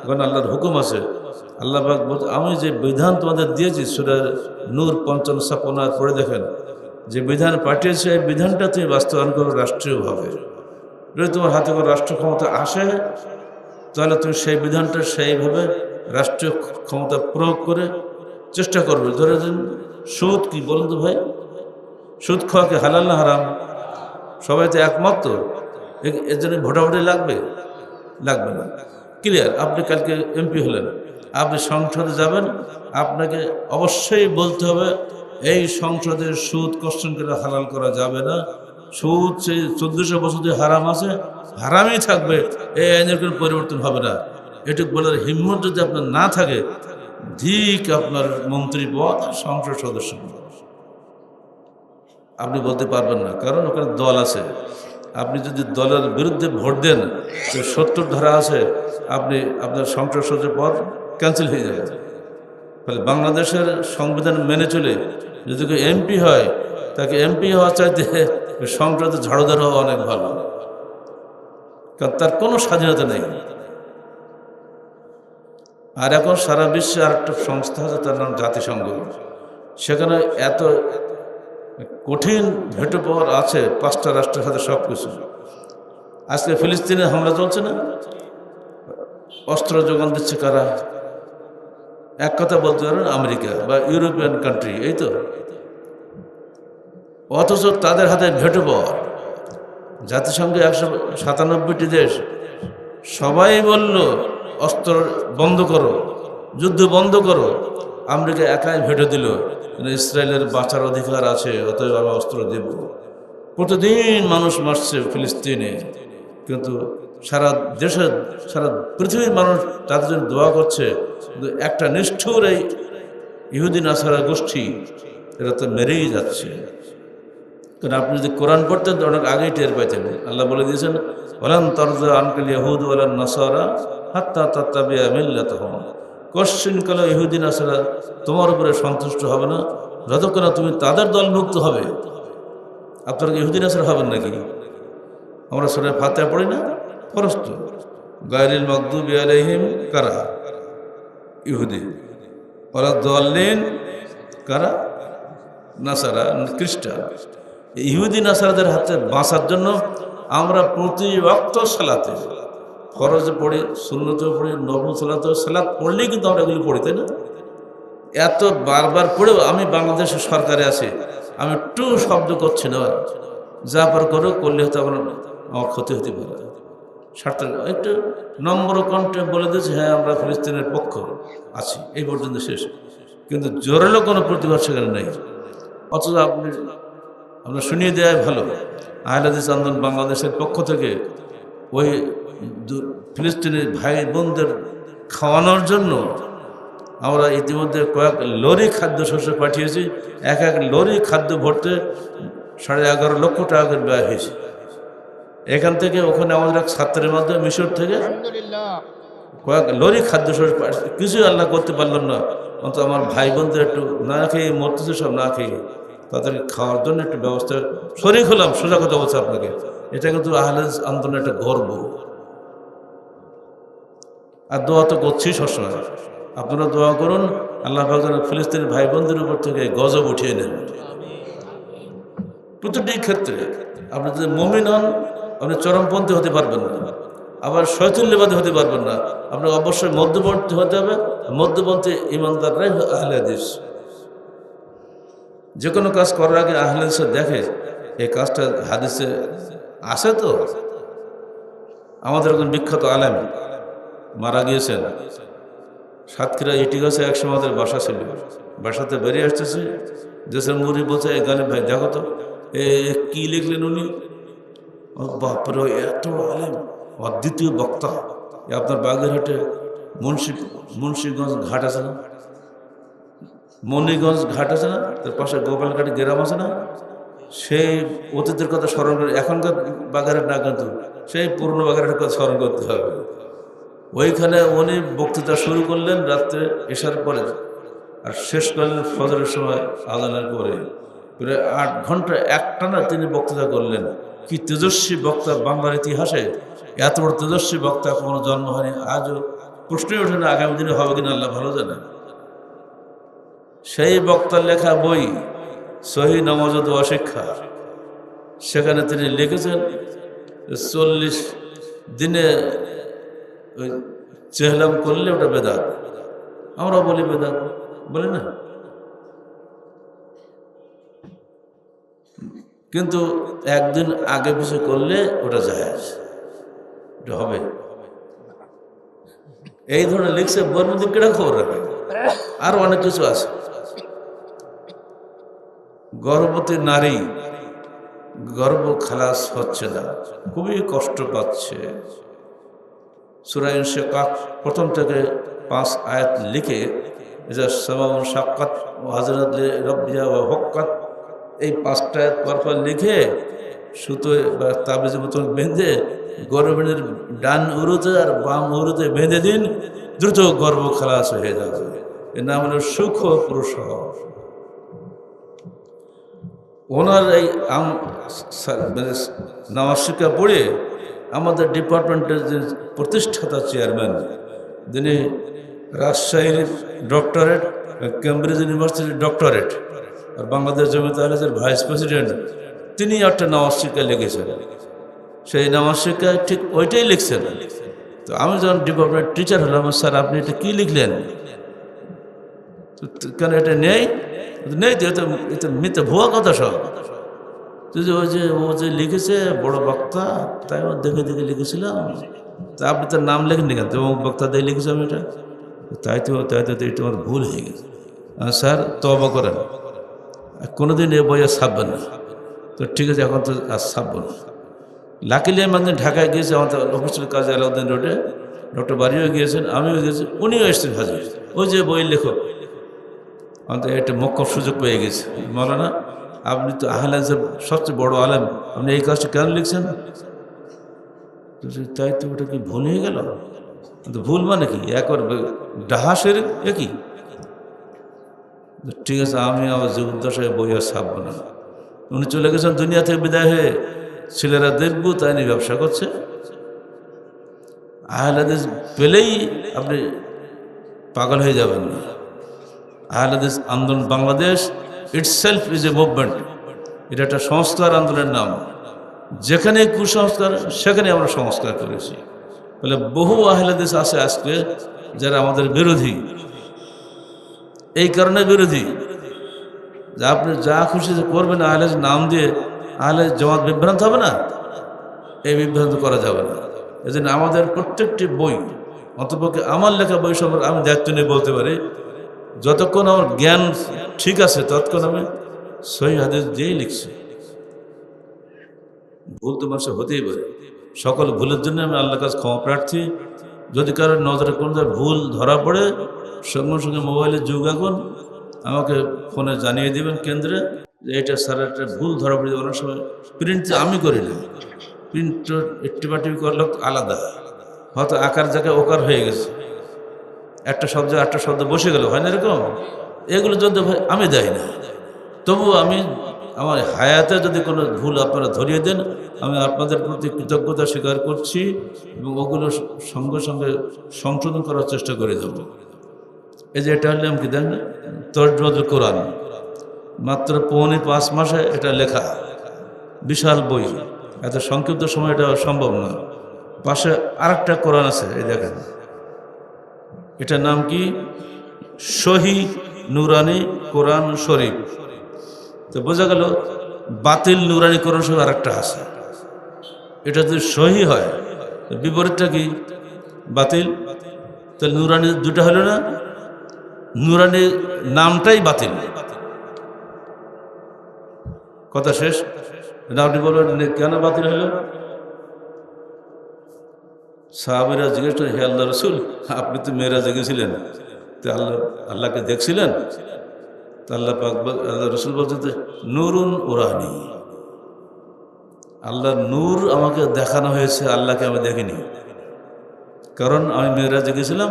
S1: কারণ আল্লাহর হুকুম আছে। আল্লাহ পাক বলতে, আমি যে বিধান তোমাদের দিয়েছি, সূরা নূর 55-56 পড়ে দেখেন, যে বিধান পাঠিয়েছে এই বিধানটা তুমি বাস্তবায়ন করো রাষ্ট্রীয়ভাবে। যদি তোমার হাতে কোনো রাষ্ট্র ক্ষমতা আসে, তাহলে তুমি সেই বিধানটা সেইভাবে রাষ্ট্রীয় ক্ষমতা প্রয়োগ করে চেষ্টা করবে। ধরে দিন, সুদ কি বলুন তো ভাই? সুদ খাওয়াকে হালাল না হারাম? সবাই তো একমত। তো এর জন্য ভোটাভুটি লাগবে? লাগবে না। ক্লিয়ার। আপনি কালকে এমপি হলেন, আপনি সংসদে যাবেন, আপনাকে অবশ্যই বলতে হবে এই সংসদের সুদ কোশ্চেন করে হালাল করা যাবে না। সুদ সেই 1400 বছর ধরে হারাম আছে, হারামই থাকবে, এই আইনের কোনো পরিবর্তন হবে না। এটুকু বলার হিম্মত যদি আপনার না থাকে, ঠিক আপনার মন্ত্রী পদ, সংসদ সদস্য পদ আপনি বলতে পারবেন না, কারণ ওখানে দল আছে। আপনি যদি দলের বিরুদ্ধে ভোট দেন, 70 ধারা আছে, আপনি আপনার সংসদ সদস্য পদ ক্যান্সেল হয়ে যাবে। ফলে বাংলাদেশের সংবিধান মেনে চলে যদি কেউ এমপি হয়, তাকে এমপি হওয়া চাইতে সংসদে ঝাড়ুদার হওয়া অনেক ভালো, কারণ তার কোনো স্বাধীনতা নেই। আর এখন সারা বিশ্বে আরেকটা সংস্থা আছে, তার নাম জাতিসংঘ। সেখানে এত কঠিন ভেটো পাওয়ার আছে 5টা রাষ্ট্রের সাথে সব কিছু। আজকে ফিলিস্তিনে হামলা চলছে না, অস্ত্র যোগান দিচ্ছে কারা? এক কথা বলতে পারেন আমেরিকা বা ইউরোপিয়ান কান্ট্রি, এই তো। অথচ তাদের হাতে ভেটো পাওয়ার। জাতিসংঘে 197টি দেশ সবাই বলল অস্ত্র বন্ধ করো, যুদ্ধ বন্ধ করো। আমেরিকা একাই ভেটো দিল, ইসরায়েলের বাঁচার অধিকার আছে, অতএব আমি অস্ত্র দেব। প্রতিদিন মানুষ মারছে ফিলিস্তিনে, কিন্তু সারা দেশে, সারা পৃথিবীর মানুষ তাদের জন্য দোয়া করছে। কিন্তু একটা নিষ্ঠুর এই ইহুদি নাসারা গোষ্ঠী, এরা তো মেরেই যাচ্ছে। কারণ আপনি যদি কোরআন পড়তেন তো অনেক আগেই টের পাইতেন। আল্লাহ বলে দিয়েছেন, ওয়ালান তারজা আনকাল ইয়াহুদ ওয়ালান নাসারা হাত্তা তাত্তাবিয়া মিল্লাতাহুম। কোশ্চিন কাল ইহুদি নাসারা তোমার উপরে সন্তুষ্ট হবে না যতক্ষণ তুমি তাদের দলভুক্ত হবে। আপনারা ইহুদি নাসারা হবেন নাকি? আমরা সূরা ফাতিহা পড়ি না? ফরজ। গায়রিল মাগদুবি আলাইহিম কারা? ইহুদি। ওয়ালা দাল্লিন কারা? নাসারা, খ্রিস্টান। ইহুদি নাসারাদের হাতে বাঁচার জন্য আমরা প্রতি ওয়াক্ত সালাতে, ফরজে পড়ি, সুন্নতেও পড়ি, নফল সালাতেও, সালাত পড়লেই কিন্তু আমরা এগুলো পড়ি, তাই না? এত বারবার পড়েও আমি বাংলাদেশের সরকারে আছি, আমি একটু শব্দ করছি না, যা পার করলে হয়তো আমার ক্ষতি হতে পারে। স্বার্থ একটু নম্র কণ্ঠে বলে দিয়েছে, হ্যাঁ আমরা ফিলিস্তিনের পক্ষ আছি, এই পর্যন্ত শেষ। কিন্তু জোরালো কোনো প্রতিবাদ সেখানে নেই। অথচ আমরা শুনিয়ে দেওয়াই ভালো। আহলে হাদিস আন্দোলন বাংলাদেশের পক্ষ থেকে ওই ফিলিস্তিনের ভাই বোনদের খাওয়ানোর জন্য আমরা ইতিমধ্যে কয়েক লরি খাদ্যশস্য পাঠিয়েছি। এক লরি খাদ্য ভরতে 11.5 লক্ষ টাকা করে ব্যয় হয়েছে। এখান থেকে ওখানে আমাদের এক ছাত্রের মাধ্যমে মিশর থেকে কয়েক লরি খাদ্যশস্য, কিছুই আল্লাহ করতে পারলাম না। অন্তত আমার ভাই বোনদের একটু না খেয়ে মরতেছে, সব না খেয়ে, তাদেরকে খাওয়ার জন্য একটু ব্যবস্থা শরীক হলাম। সোজা কথা বলছে আপনাকে, এটা কিন্তু আহলে হাদিস আন্দোলনের একটা গর্ব। আর দোয়া তো করছি সবসময়, আপনারা দোয়া করুন আল্লাহ পাক যেন ফিলিস্তিনের ভাই বোনদের উপর থেকে গজব উঠিয়ে নেন। প্রতিটি ক্ষেত্রে আপনি যদি মুমিন হন, আপনি চরমপন্থী হতে পারবেন না, আবার শয়তানবাদী হতে পারবেন না। আপনাকে অবশ্যই মধ্যপন্থী হতে হবে। মধ্যপন্থী ইমানদাররাই আহলে হাদিস। যে কোনো কাজ করার আগে আহলে হাদিস দেখে এই কাজটা হাদিসে আছে তো। আমাদের একজন বিখ্যাত আলেম মারা গিয়েছেন, সাতক্ষীরা ইটিগাছে একসময় আমাদের বাসা ছিল। বাসাতে বেরিয়ে আসতেছে, দেশের মুড়ি বলছে, এই গালিব ভাই দেখো তো এ কি লিখলেন উনি। বাপরে, এত আলেম, অদ্বিতীয় বক্তা। আপনার বাগেরহাটে মুন্সিগঞ্জ ঘাট আছে না, মণিগঞ্জ ঘাট আছে না, তার পাশে গোপালঘাটি গ্রাম আছে না, সেই অতীতের কথা স্মরণ করে, এখনকার বাগেরহাট না কিন্তু সেই পুরনো বাগেরহাটের কথা স্মরণ করতে হবে। ওইখানে উনি বক্তৃতা শুরু করলেন রাত্রে এশার পরে, আর শেষ করলেন ফজরের সময় আজানের পরে। প্রায় 8 ঘন্টা একটানা তিনি বক্তৃতা করলেন। কি তেজস্বী বক্তা! বাংলার ইতিহাসে এত বড় তেজস্বী বক্তা কোনো জন্ম হয়নি, আজও প্রশ্নই ওঠে না, আগামী দিনে হবে কিনা আল্লাহ ভালো জানে। সেই বক্তার লেখা বই সহি নামাজ ও দোয়া শিক্ষা, সেখানে তিনি লিখেছেন 40 দিনে ওই চেহলাম করলে ওটা বেদাত। আমরা বলি বেদাত, বলি না, কিন্তু একদিন আগে পিছু করলে ওটা জায়েজ, ওটা হবে। এই ধরনের লিখছে, বর্ণদিন কেটা খবর রাখে। আর অনেক কিছু আছে। গর্ভবতী নারী গর্ভ খালাস হচ্ছে না, খুবই কষ্ট পাচ্ছে। সূরা ইনশিকাক প্রথম থেকে 5 আয়াত লিখে সাক্কাত হাজরাত রব্বিয়া ওয়া হক্কাত, এই 5টা আয়াত পরপর লিখে সুতোয় বা তাবিজের মতন বেঁধে গর্ভের ডান উরুতে আর বাম উরুতে বেঁধে দিন, দ্রুত গর্ভ খালাস হয়ে যাবে। এর নাম হলো সুখ প্রসব। ওনার এই নামাজ শিক্ষা পড়ে আমাদের ডিপার্টমেন্টের যে প্রতিষ্ঠাতা চেয়ারম্যান, যিনি রাজশাহীর ডক্টরেট, কেমব্রিজ ইউনিভার্সিটির ডক্টরেট, আর বাংলাদেশ জমিয়ত আহলে হাদিসের ভাইস প্রেসিডেন্ট, তিনি একটা নামাজ শিক্ষা লিখেছেন। সেই নামাজ শিক্ষা ঠিক ওইটাই লিখছেন। তো আমি যখন ডিপার্টমেন্ট টিচার হলাম, স্যার আপনি এটা কী লিখলেন? কেন এটা নেই? নেই তো, এটা মিথ্যা ভুয়া কথা সব। ও যে লিখেছে বড় বক্তা, তাই আমার দেখে দেখে লিখেছিলাম। তা আপনি তার নাম লেখেননি কেন? এবং বক্তা দিয়ে লিখেছি আমি এটা। তাই তো এটা আমার ভুল হয়ে গেছে। স্যার তওবা করেন, কোনোদিন এ বই আর ছাপবেন না। তো ঠিক আছে, এখন তো আর ছাপব না। লাকিলি আমি একদিন ঢাকায় গিয়েছি, আমাদের অফিসের কাজে আলাউদ্দিন রোডে, ডক্টর বাড়িও গিয়েছেন, আমিও গিয়েছি, উনিও এসেছেন হাজির। ওই যে বই লেখক, আমাদের একটা মক্কব সুযোগ পেয়ে গেছে। মৌলানা, আপনি তো আহলে হাদিসের সবচেয়ে বড় আলেম, আপনি এই কাজটা কেন লিখছেন? তাই তো, ওটা কি ভুল হয়ে গেল? ভুল মানে কি? একবার ডাহাসের একই। ঠিক আছে, আমি আমার জীবদ্দশায় বই আর ছাপব না। উনি চলে গেছেন দুনিয়া থেকে বিদায় হয়ে। ছেলেরা দেখবো তাই নিয়ে ব্যবসা করছে। আহলে হাদিস পেলেই আপনি পাগল হয়ে যাবেন না। আহলে হাদিস আন্দোলন Bangladesh itself is a movement. এটা একটা সংস্কার আন্দোলনের নাম। যেখানে কুসংস্কার, সেখানে আমরা সংস্কার করেছি। বলে বহু আহলে হাদিস আছে আজকে যারা আমাদের বিরোধী। এই কারণে বিরোধী যে আপনি যা খুশি করবেন আহলে হাদিস নাম দিয়ে, আহলে জামাত বিভ্রান্ত হবে না, এই বিভ্রান্ত করা যাবে না। এই জন্য আমাদের প্রত্যেকটি বই, অন্তপক্ষে আমার লেখা বই সম্পর্কে আমি দায়িত্ব নিয়ে বলতে পারি, যতক্ষণ আমার জ্ঞান ঠিক আছে ততক্ষণ আমি সহিহ হাদিস দিয়েই লিখছি। ভুল তো মানুষের হতেই পারে। সকল ভুলের জন্য আমি আল্লাহর কাছে ক্ষমা প্রার্থী। যদি কারোর নজরে কোনো ভুল ধরা পড়ে, সঙ্গে সঙ্গে মোবাইলের যুগ এখন, আমাকে ফোনে জানিয়ে দেবেন কেন্দ্রে যে এটা স্যার একটা ভুল ধরা পড়ে। অনেক সময় প্রিন্ট আমি করি না, প্রিন্ট টিপাটিপি করলে আলাদা, হয়তো আকার জায়গায় ওকার হয়ে গেছে, একটা শব্দ বসে গেল, হয় না এরকম? এগুলো যদি আমি দেয় না, তবুও আমি আমার হায়াতে যদি কোনো ভুল আপনারা ধরিয়ে দেন, আমি আপনাদের প্রতি কৃতজ্ঞতা স্বীকার করছি এবং ওগুলো সঙ্গে সঙ্গে সংশোধন করার চেষ্টা করে দেব। এই যে এটা হলে আমি কি দেন তরজমাতুল কোরআন, মাত্র 4.5 মাসে এটা লেখা, বিশাল বই। এত সংক্ষিপ্ত সময় এটা সম্ভব না। পাশে আরেকটা কোরআন আছে, এই দেখেন, এটার নাম কি? সহি নুরানি কোরআন শরীফ। তো বোঝা গেল বাতিল নুরানি কোরআন শরীফ আরেকটা আছে, এটা যদি সহি হয় বিপরীতটা কি বাতিল, তাহলে নুরানি দুটা হলো না, নুরানি নামটাই বাতিল। কথা শেষ। আপনি বলবেন কেন বাতিল হলো? সাহাবীরা জিজ্ঞেস করেন, হে আল্লাহ রসুল, আপনি তো মেরাজে গেছিলেন, তো আল্লাহকে দেখছিলেন? তো আল্লাহ রসুল বলছেন যে নূরুন উরানি, আল্লাহর নূর আমাকে দেখানো হয়েছে, আল্লাহকে আমি দেখিনি। কারণ আমি মেরাজে গেছিলাম,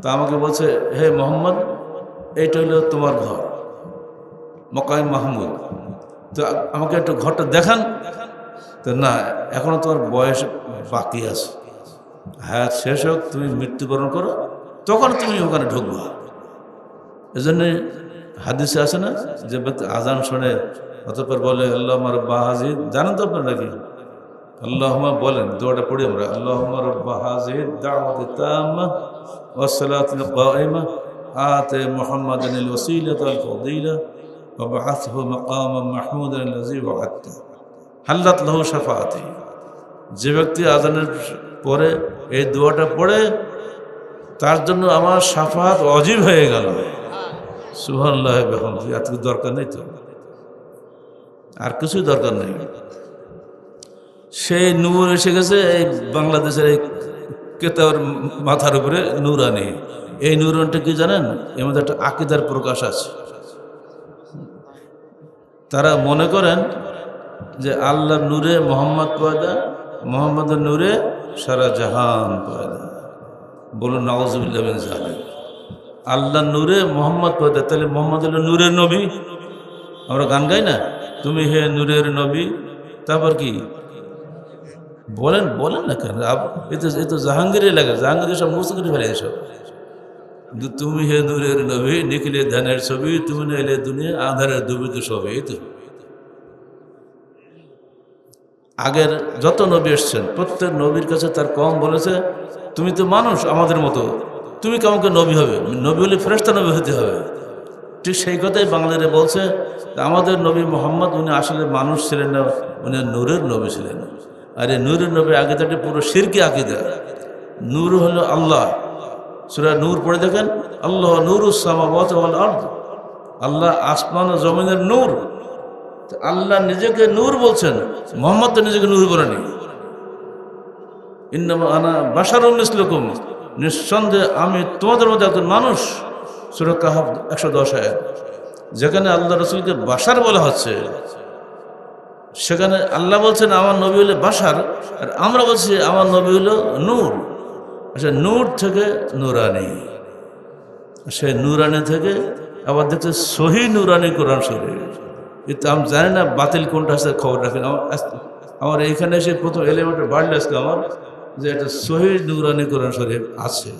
S1: তা আমাকে বলছে, হে মোহাম্মদ, এইটা হলো তোমার ঘর, মকাম মাহমুদ, তো আমাকে একটু ঘরটা দেখান। তো না, এখনো তোমার বয়স বাকি আছে, হায়াত শেষ হোক, তুমি মৃত্যুবরণ করো, তখন তুমি ওখানে ঢুকবা। এজন্য হাদিসে আছে না, যে ব্যক্তি আজান শোনে অতঃপর বলে আল্লাহুম্মা রাব্বা হাযিহি, জানেন তো আপনারা নাকি? আল্লাহুম্মা বলেন, দোয়াটা পড়ি আমরা, আল্লাহুম্মা রাব্বা হাযিহি দাওয়াতি তাম্মাহ ওয়াস সালাতিল কায়িমাহ আতি মুহাম্মাদানিল ওয়াসিলাতা ওয়াল ফাদিলাহ ওয়া বা'আথহু মাকামান মাহমুদান আল্লাযী ওয়া'আদতা হাল্লাত লাহু শাফাআতি। যে ব্যক্তি আজানের পরে এই দোয়াটা পড়ে, তার জন্য আমার শাফাআত ওয়াজিব হয়ে গেল। সুবহানাল্লাহ, এত দরকার নেই তো, আর কিছুই দরকার নেই। সেই নূর এসে গেছে এই বাংলাদেশের এই কেতাবের মাথার উপরে নূরানি। এই নূরানটা কি জানেন? এর মধ্যে একটা আকীদার প্রকাশ আছে। তারা মনে করেন যে আল্লাহর নূরে মোহাম্মদ পয়দা, মোহাম্মদের নূরে সারা জাহান পয়দা। বলুন নাউযুবিল্লাহ মিন যালিক। আল্লাহর নূরে মোহাম্মদ পয়দা, তাহলে মোহাম্মদ হলো নূরের নবী। আমরা গান গাই না, তুমি হে নূরের নবী, তারপর কি বলেন বলেন না কেন? এ তো জাহাঙ্গীরের লাগে, জাহাঙ্গীর সব মুস্ত করে ফেলে এসব। তুমি হে নূরের নবী, নিখিলে ধ্যানের ছবি, তুমি না এলে দুনিয়া আধারের দুবি তো সবে। এই তো আগের যত নবী এসছেন, প্রত্যেক নবীর কাছে তার কম বলেছে, তুমি তো মানুষ আমাদের মতো, তুমি কেমনকে নবী হবে? নবী হলে ফেরেশতা নবী হতে হবে। ঠিক সেই কথাই বাংলাদেশে বলছে, আমাদের নবী মোহাম্মদ, উনি আসলে মানুষ ছিলেন না, উনি নূরের নবী ছিলেন। আর এই নূরের নবী আগে থেকে পুরো শিরকি আকীদা। নূর হলো আল্লাহ। সূরা নূর পড়ে দেখেন, আল্লাহ নূরুস সামাওয়াতি ওয়াল আরদ, আল্লাহ আসমান ও জমিনের নূর। আল্লাহ নিজেকে নূর বলছেন, মোহাম্মদ তো নিজেকে নূর বলেনি। ইন্নামা আনা বাশারুম মিসলুকুম, নিঃসন্দেহে আমি তোমাদের মধ্যে একজন মানুষ। সূরা কাহফ 110 আয়াত। যেখানে আল্লাহ রসুলকে বাশার বলা হচ্ছে, সেখানে আল্লাহ বলছেন আমার নবী হলো বাশার, আর আমরা বলছি আমার নবী হলো নূর। আচ্ছা, নূর থেকে নূরানি, সে নূরানি থেকে আবার দেখছে সহি নূরানি কোরআন শরীফ। কিন্তু আমি জানি না বাতিল কোনটা আছে, খবর রাখেন। আমার এইখানে এসে প্রথম এলিমেন্টের বাড়লে আসলে আমার যে একটা সহি নূরানি কোরআন শরীফ আছে।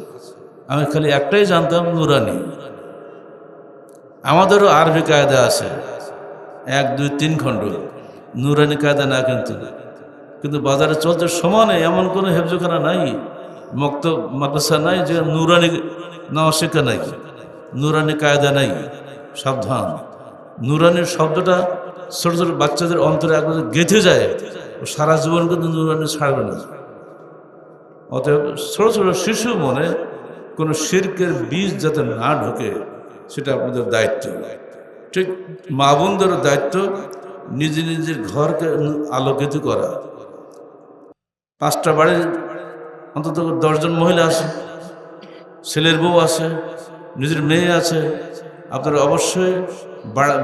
S1: আমি খালি একটাই জানতাম, নূরানি। আমাদেরও আরবি কায়দা আছে 1, 2, 3 খণ্ড, নূরানি কায়দা না, কিন্তু বাজারে চলছে সমানে। এমন কোনো হেফজখানা নাই, মক্তব মাদ্রাসা নাই যে নূরানি নওশিকা নাই, নূরানি কায়দা নাই। সাবধান, নূরানির শব্দটা ছোট ছোট বাচ্চাদের অন্তরে একবার গেঁথে যায়, ও সারা জীবন কিন্তু নূরানি ছাড়বে না। অতএব ছোট ছোট শিশু মনে কোনো শিরকের বীজ যাতে না ঢোকে, সেটা আপনাদের দায়িত্ব। ঠিক মা বোনদেরও দায়িত্ব নিজে নিজের ঘরকে আলোকিত করা। 5টা বাড়ির অন্তত 10 জন মহিলা আছে, ছেলের বউ আছে, নিজের মেয়ে আছে। আপনারা অবশ্যই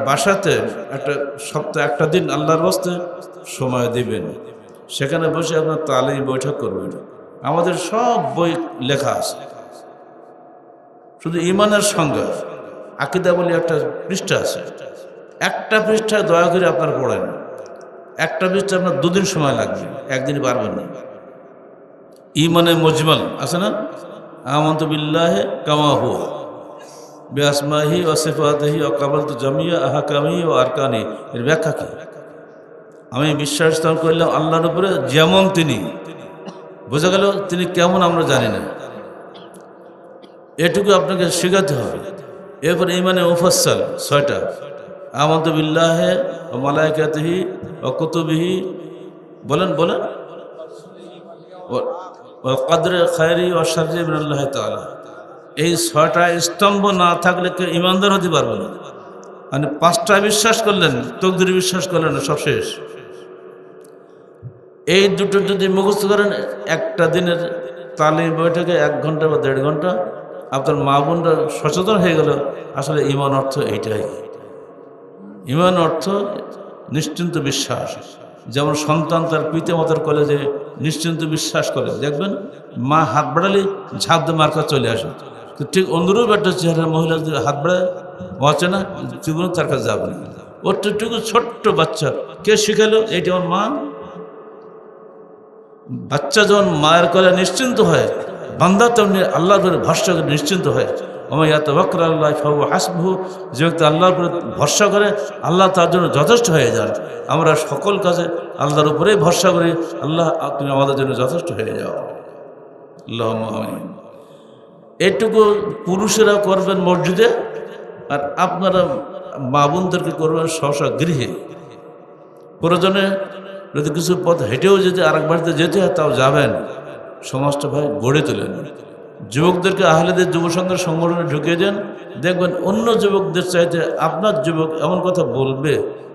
S1: বাসাতে একটা সপ্তাহে একটা দিন আল্লাহর বাস্তে সময় দিবেন। সেখানে বসে আপনার তালিম বৈঠক করবেন। আমাদের সব বই লেখা আছে, শুধু ইমানের সংজ্ঞা আকীদা বলে একটা পৃষ্ঠা আছে। একটা পৃষ্ঠা দয়া করে আপনারা পড়েন। একটা পৃষ্ঠা আপনার 2 দিন সময় লাগবে, একদিন পারবেন না। ইমানে মুজমাল আছে না, আমানতু বিল্লাহি কামা হুয়া বিআসমাহি ওয়া সিফাতিহি ওয়া কাবালতু জামিয়া আহকামিহি ওয়া আরকানি। এর ব্যাখ্যা কি? আমি বিশ্বাস স্থাপন করলাম আল্লাহর উপরে যেমন তিনি। বোঝা গেল তিনি কেমন আমরা জানি না, এটুকু আপনাকে শেখাতে হবে। এরপর ইমানে মুফাসসাল 6টা, আমানতু বিল্লাহি ওয়া মালাইকাতিহি ওয়া কুতুবিহি, বলেন বলেন, ওয়া কদরে খায়রি ওয়া শাররি মিনাল্লাহি তাআলা। এই 6টা স্তম্ভ না থাকলে কেউ ইমানদার হতে পারবে না। মানে 5টা বিশ্বাস করলেন, তকদির বিশ্বাস করলেন, সব শেষ। এই দুটো যদি মুখস্থ করেন, একটা দিনের তালিম বৈঠকে 1 ঘন্টা বা 1.5 ঘন্টা আপনার মা বোনরা সচেতন হয়ে গেল। আসলে ঈমান অর্থ এইটাই। ঈমান অর্থ নিশ্চিন্ত বিশ্বাস। যেমন সন্তান তার পিতামাতার কলেজে নিশ্চিন্ত বিশ্বাস করে, দেখবেন মা হাত বাড়ালে ঝাঁপ দিয়ে মার্কা চলে আসে। তো ঠিক অনুরূপ একটা চেহারা মহিলা যদি হাত বাড়ায়, বাঁচে না, জীবনে তার কাছে যাবে না। ওটুকু ছোট্ট বাচ্চা কে শিখালো? এইটা আমার মা। বাচ্চা যখন মায়ের কোলে নিশ্চিন্ত হয়, বান্দা তেমনি আল্লাহর উপরে ভরসা করে নিশ্চিন্ত হয়। ওয়া ইয়াতাওয়াক্কাল আলাল্লাহি ফাহুয়া হাসবুহু, যে ব্যক্তি আল্লাহর উপরে ভরসা করে আল্লাহ তার জন্য যথেষ্ট হয়ে যান। আমরা সকল কাজে আল্লাহর উপরেই ভরসা করি, আল্লাহ তুমি আমাদের জন্য যথেষ্ট হয়ে যাও। আল্লাহুম্মা আমিন। এটুকু পুরুষেরা করবেন মসজিদে, আর আপনারা মা বোনদেরকে করবেন স্ব গৃহে। প্রয়োজনে যদি কিছু পথ হেঁটেও যদি আরেক বাড়িতে যেতে হয় তাও যাবেন। সমাজটা ভাই গড়ে তোলেন। যুবকদেরকে আহলেদের যুব সংঘের সংগঠনে ঢুকিয়ে দেন, দেখবেন অন্য যুবকদের চাইতে আপনার যুবক এমন কথা বলবে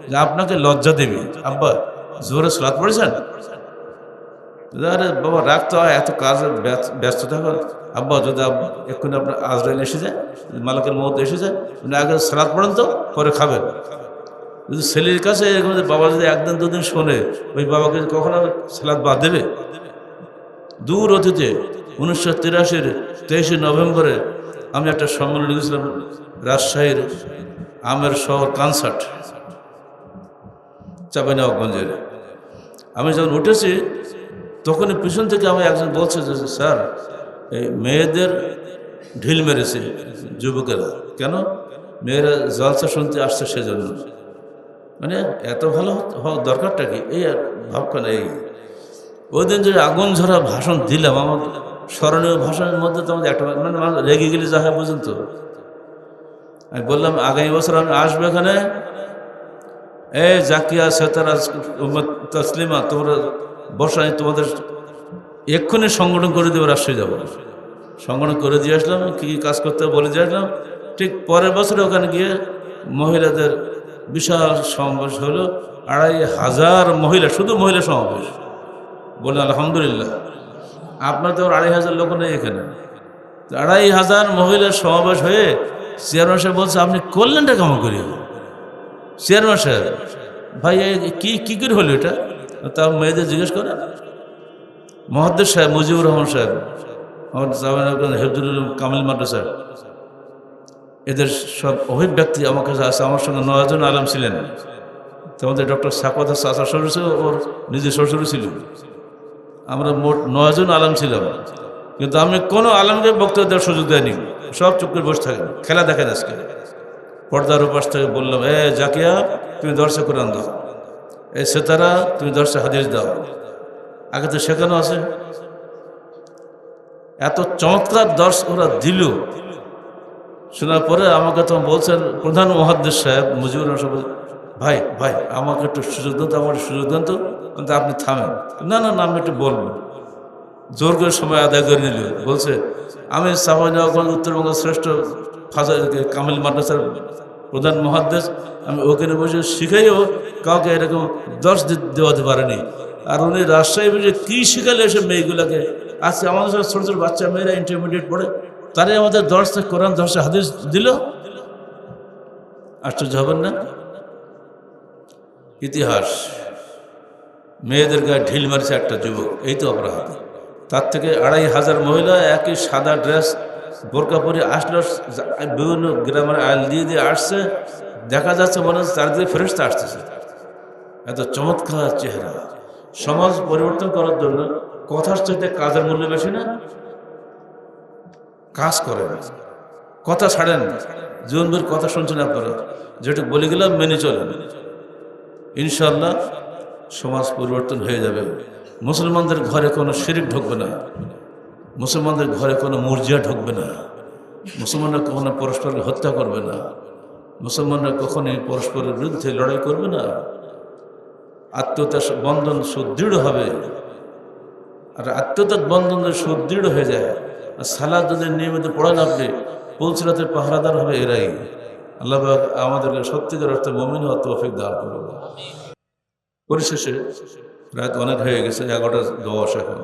S1: যে আপনাকে লজ্জা দেবে। আব্বা জোরে সালাত পড়েছেন? আরে বাবা রাখতে হয়, এত কাজে ব্যস্ত থাকো। আব্বা যদি এক্ষুনি আপনার আজরাইল এসে যায়, মালিকের মউত এসে যায়, আগে সালাত পড়েন তো, পরে খাবেন। যদি ছেলের কাছে এরকম বাবা যদি 1 দিন 2 দিন শোনে, ওই বাবাকে কখনো সালাত বাদ দেবে? দূর অতীতে 1983-র 23শে নভেম্বরে আমি একটা সম্মেলনে গেছিলাম, রাজশাহীর আমের শহর কনসার্ট, চাঁপাইনবাবগঞ্জের। আমি যখন উঠেছি তখনই পিছন থেকে আমি একজন বলছে যে স্যার, এই মেয়েদের ঢিল মেরেছে যুবকেরা। কেন? মেয়েরা জলসা শুনতে আসছে সেজন্য। মানে এত ভালো হওয়ার দরকারটা কি? এই আর ভাবখান। এই ওই দিন যে আগুন ঝরা ভাষণ দিলাম, আমার স্মরণীয় ভাষণের মধ্যে তো আমাদের একটা, মানে রেগে গেলে যা হয় বুঝুন তো। আমি বললাম আগামী বছর আমি আসবো এখানে, জাকিয়া সেতারা তসলিমা, তোমরা বসা, তোমাদের এক্ষুনি সংগঠন করে দেবো, রাজশাহী যাবো। সংগঠন করে দিয়ে আসলাম, কী কাজ করতে বলে দিয়ে আসলাম। ঠিক পরের বছরে ওখানে গিয়ে মহিলাদের বিশাল সমাবেশ হলো, 2500 মহিলা, শুধু মহিলা সমাবেশ। বললেন আলহামদুলিল্লাহ। আপনার তো 2500 লোক নেই এখানে। 2500 মহিলার সমাবেশ হয়ে চেয়ারম্যান সাহেব বলছে, আপনি করলেনটা কেমন করি? চেয়ারম্যান সাহেব, ভাই কি করে হলো এটা? তা মেয়েদের জিজ্ঞেস করে। মহাদ্দেশ সাহেব, মুজিবুর রহমান সাহেব, আমার হেফজুল কামিল মাদ্রাসা, এদের সব অভিব্যক্তি আমার কাছে আছে। আমার সঙ্গে 9 জন আলেম ছিলেন। তোমাদের ডক্টর সাকওয়াত চাচা শ্বশুর ছিল, ওর নিজের শ্বশুর ছিল। আমরা মোট 9 জন আলেম ছিলাম, কিন্তু আমি কোনো আলেমকে বক্তব্য দেওয়ার সুযোগ দেয়নি। সব চুপ করে বসে থাকেন, খেলা দেখেন। আজকে পর্দার উপাস থেকে বললাম, জাকিয়া তুমি দর্শে কোরআন দাও, সেতারা তুমি দর্শে হাদিস দাও। আগে তো শেখানো আছে। এত চমৎকার দর্শ ওরা দিল। শোনার পরে আমাকে তখন বলছেন প্রধান মুহাদ্দিস সাহেব মুজিবুর রহমান সাহেব, ভাই ভাই আমাকে একটু সুযোগ দেন তো, আমার সুযোগ দেন তো। কিন্তু আপনি থামেন। না না না, আমি একটু বলবো। জোর করে সময় আদায় করে নিল। বলছে, আমি চাঁপাইনবাবগঞ্জ উত্তরবঙ্গের শ্রেষ্ঠ ফাজাইল কামিল মাদ্রাসার প্রধান মুহাদ্দিস, আমি ওখানে বসে শিখাইও কাউকে এরকম দর্শ দেওয়াতে পারেনি। আর উনি রাজশাহী বসে কী শিখালে এসব মেয়েগুলোকে। আজকে আমাদের সব ছোটো ছোটো বাচ্চা মেয়েরা ইন্টারমিডিয়েট পড়ে, তারাই আমাদের দর্শে কোরআন, দর্শে হাদিস দিল। আশ্চর্য হবেন না? ইতিহাস। মেয়েদের গায়ে ঢিল মারছে একটা যুবক, এই তো অপরাধ। তার থেকে 2500 মহিলা একই সাদা ড্রেস বোরকা পরে আসলো, বিভিন্ন গ্রামের আইল দিয়ে দিয়ে আসছে। দেখা যাচ্ছে মনে হচ্ছে চারিদিকে ফেরেশতা আসতেছে। এত চমৎকার চেহারা। সমাজ পরিবর্তন করার জন্য কথার চাইতে কাজের মূল্য বেশি না? কাজ করেন, কথা ছাড়েন। জীবনভর কথা শুনছেন আপনারা, যেটা বলে গেলাম মেনে চলেন, ইনশাল্লাহ সমাজ পরিবর্তন হয়ে যাবে। মুসলমানদের ঘরে কোনো শিরিক ঢুকবে না, মুসলমানদের ঘরে কোনো মুরজিয়া ঢুকবে না, মুসলমানরা কখনো পরস্পরকে হত্যা করবে না, মুসলমানরা কখনোই পরস্পরের বিরুদ্ধে লড়াই করবে না। আত্মীয়তার বন্ধন সুদৃঢ় হবে, আর আত্মীয়তার বন্ধন যদি সুদৃঢ় হয়ে যায়, আর সালাদ যদি নিয়মিত পড়ান আপনি, পুলসিরাতের পাহারাদার হবে এরাই। আল্লাহ পাক আমাদেরকে সত্যিকার অর্থে মুমিন হওয়ার তৌফিক দান করুন। পরিশেষে রাত অনেক হয়ে গেছে, 11:10 এখন।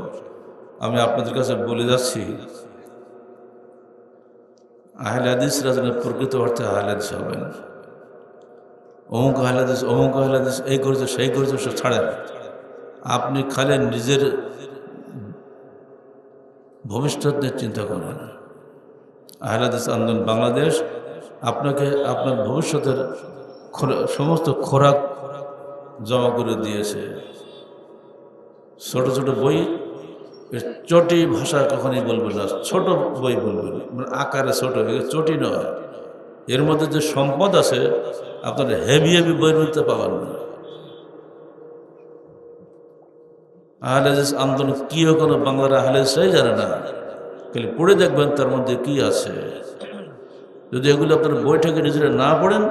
S1: আমি আপনাদের কাছে বলে যাচ্ছি, আহলে হাদিসরা যেন প্রকৃত অর্থে আহলে হাদিস হবেন। অমুক আহলে হাদিস, অমুক আহলে হাদিস, এই করেছে সেই করেছে, সে ছাড়েন। আপনি খালি নিজের ভবিষ্যৎ নিয়ে চিন্তা করেন। আহলে হাদিস আন্দোলন বাংলাদেশ আপনাকে আপনার ভবিষ্যতের সমস্ত খোরাক জমা করে দিয়েছে। ছোট ছোট বই, চটি ভাষা কখনই বলবেন না, ছোট বই বলবেন, মানে আকারে ছোট, চটি নয়। এর মধ্যে যে সম্পদ আছে আপনার হেভি হেভি বইয়ের মধ্যে পাবেন না। আহলে হাদিস আন্দোলন কিও কোনো বাংলার আহলে হাদিসরাই জানে না, খালি পড়ে দেখবেন তার মধ্যে কি আছে। যদি এগুলো আপনার বই থেকে নিজেরা না পড়েন,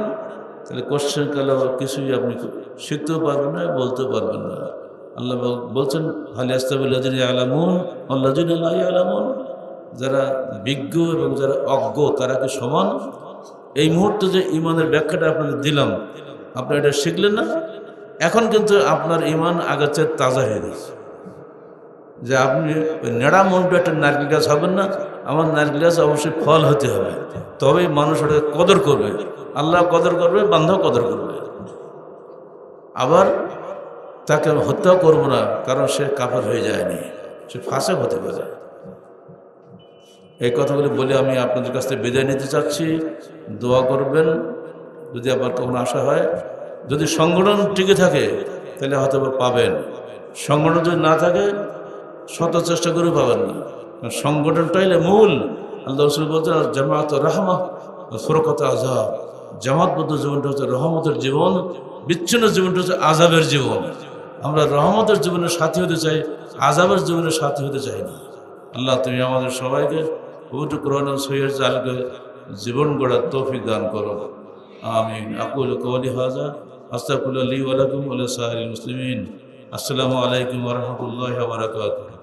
S1: তাহলে কোশ্চেন কালে কিছুই আপনি শিখতেও পারবেন না, বলতেও পারবেন না। আল্লাহ বলছেন, হাল ইয়াস্তাবিল্লাযিনা ইয়ালামুন ওয়াল্লাযিনা লা ইয়ালামুন, যারা বিজ্ঞ এবং যারা অজ্ঞ তারা কি সমান? এই মুহূর্তে যে ইমানের ব্যাখ্যাটা আপনাদের দিলাম, আপনি এটা শিখলেন না? এখন কিন্তু আপনার ইমান আগের চেয়ে তাজা হয়ে গেছে। যে আপনি নেড়া মন্টু একটা নারকেল গাছ হবেন না, আমার নারকেল গাছ অবশ্যই ফল হতে হবে, তবেই মানুষ ওটাকে কদর করবে। আল্লাহ কদর করবে, বান্ধাও কদর করবে। আবার তাকে হত্যাও করবো না, কারণ সে কাফের হয়ে যায়নি, সে ফাসেক হতে পারে। এই কথাগুলি বলে আমি আপনাদের কাছ থেকে বিদায় নিতে চাচ্ছি। দোয়া করবেন যদি আবার কখনো আসা হয়। যদি সংগঠন টিকে থাকে তাহলে হয়তো পাবেন, সংগঠন যদি না থাকে শত চেষ্টা করে পাবেন না। সংগঠনটাই মূল। আল্লাহ রাসূল বলছেন, জামাত রাহমা ফুরকাত আযাব। জামাতবদ্ধ জীবনটা হচ্ছে রহমতের জীবন, বিচ্ছিন্ন জীবনটা হচ্ছে আযাবের জীবন। আমরা রহমতের জীবনের সাথী হতে চাই, আযাবের জীবনের সাথী হতে চাই না। আল্লাহ তুমি আমাদের সবাইকে পবিত্র কোরআন ও সহিহ আলোকে জীবন গড়ার তৌফিক দান করো। আমিন। আকুলু কওলি হাযা আস্তাগফিরুল্লাহ লি ওয়া লাকুম ওয়া লিসাইরিল মুসলিমিন। আসসালামু আলাইকুম ওয়া রাহমাতুল্লাহি ওয়া বারাকাতুহু।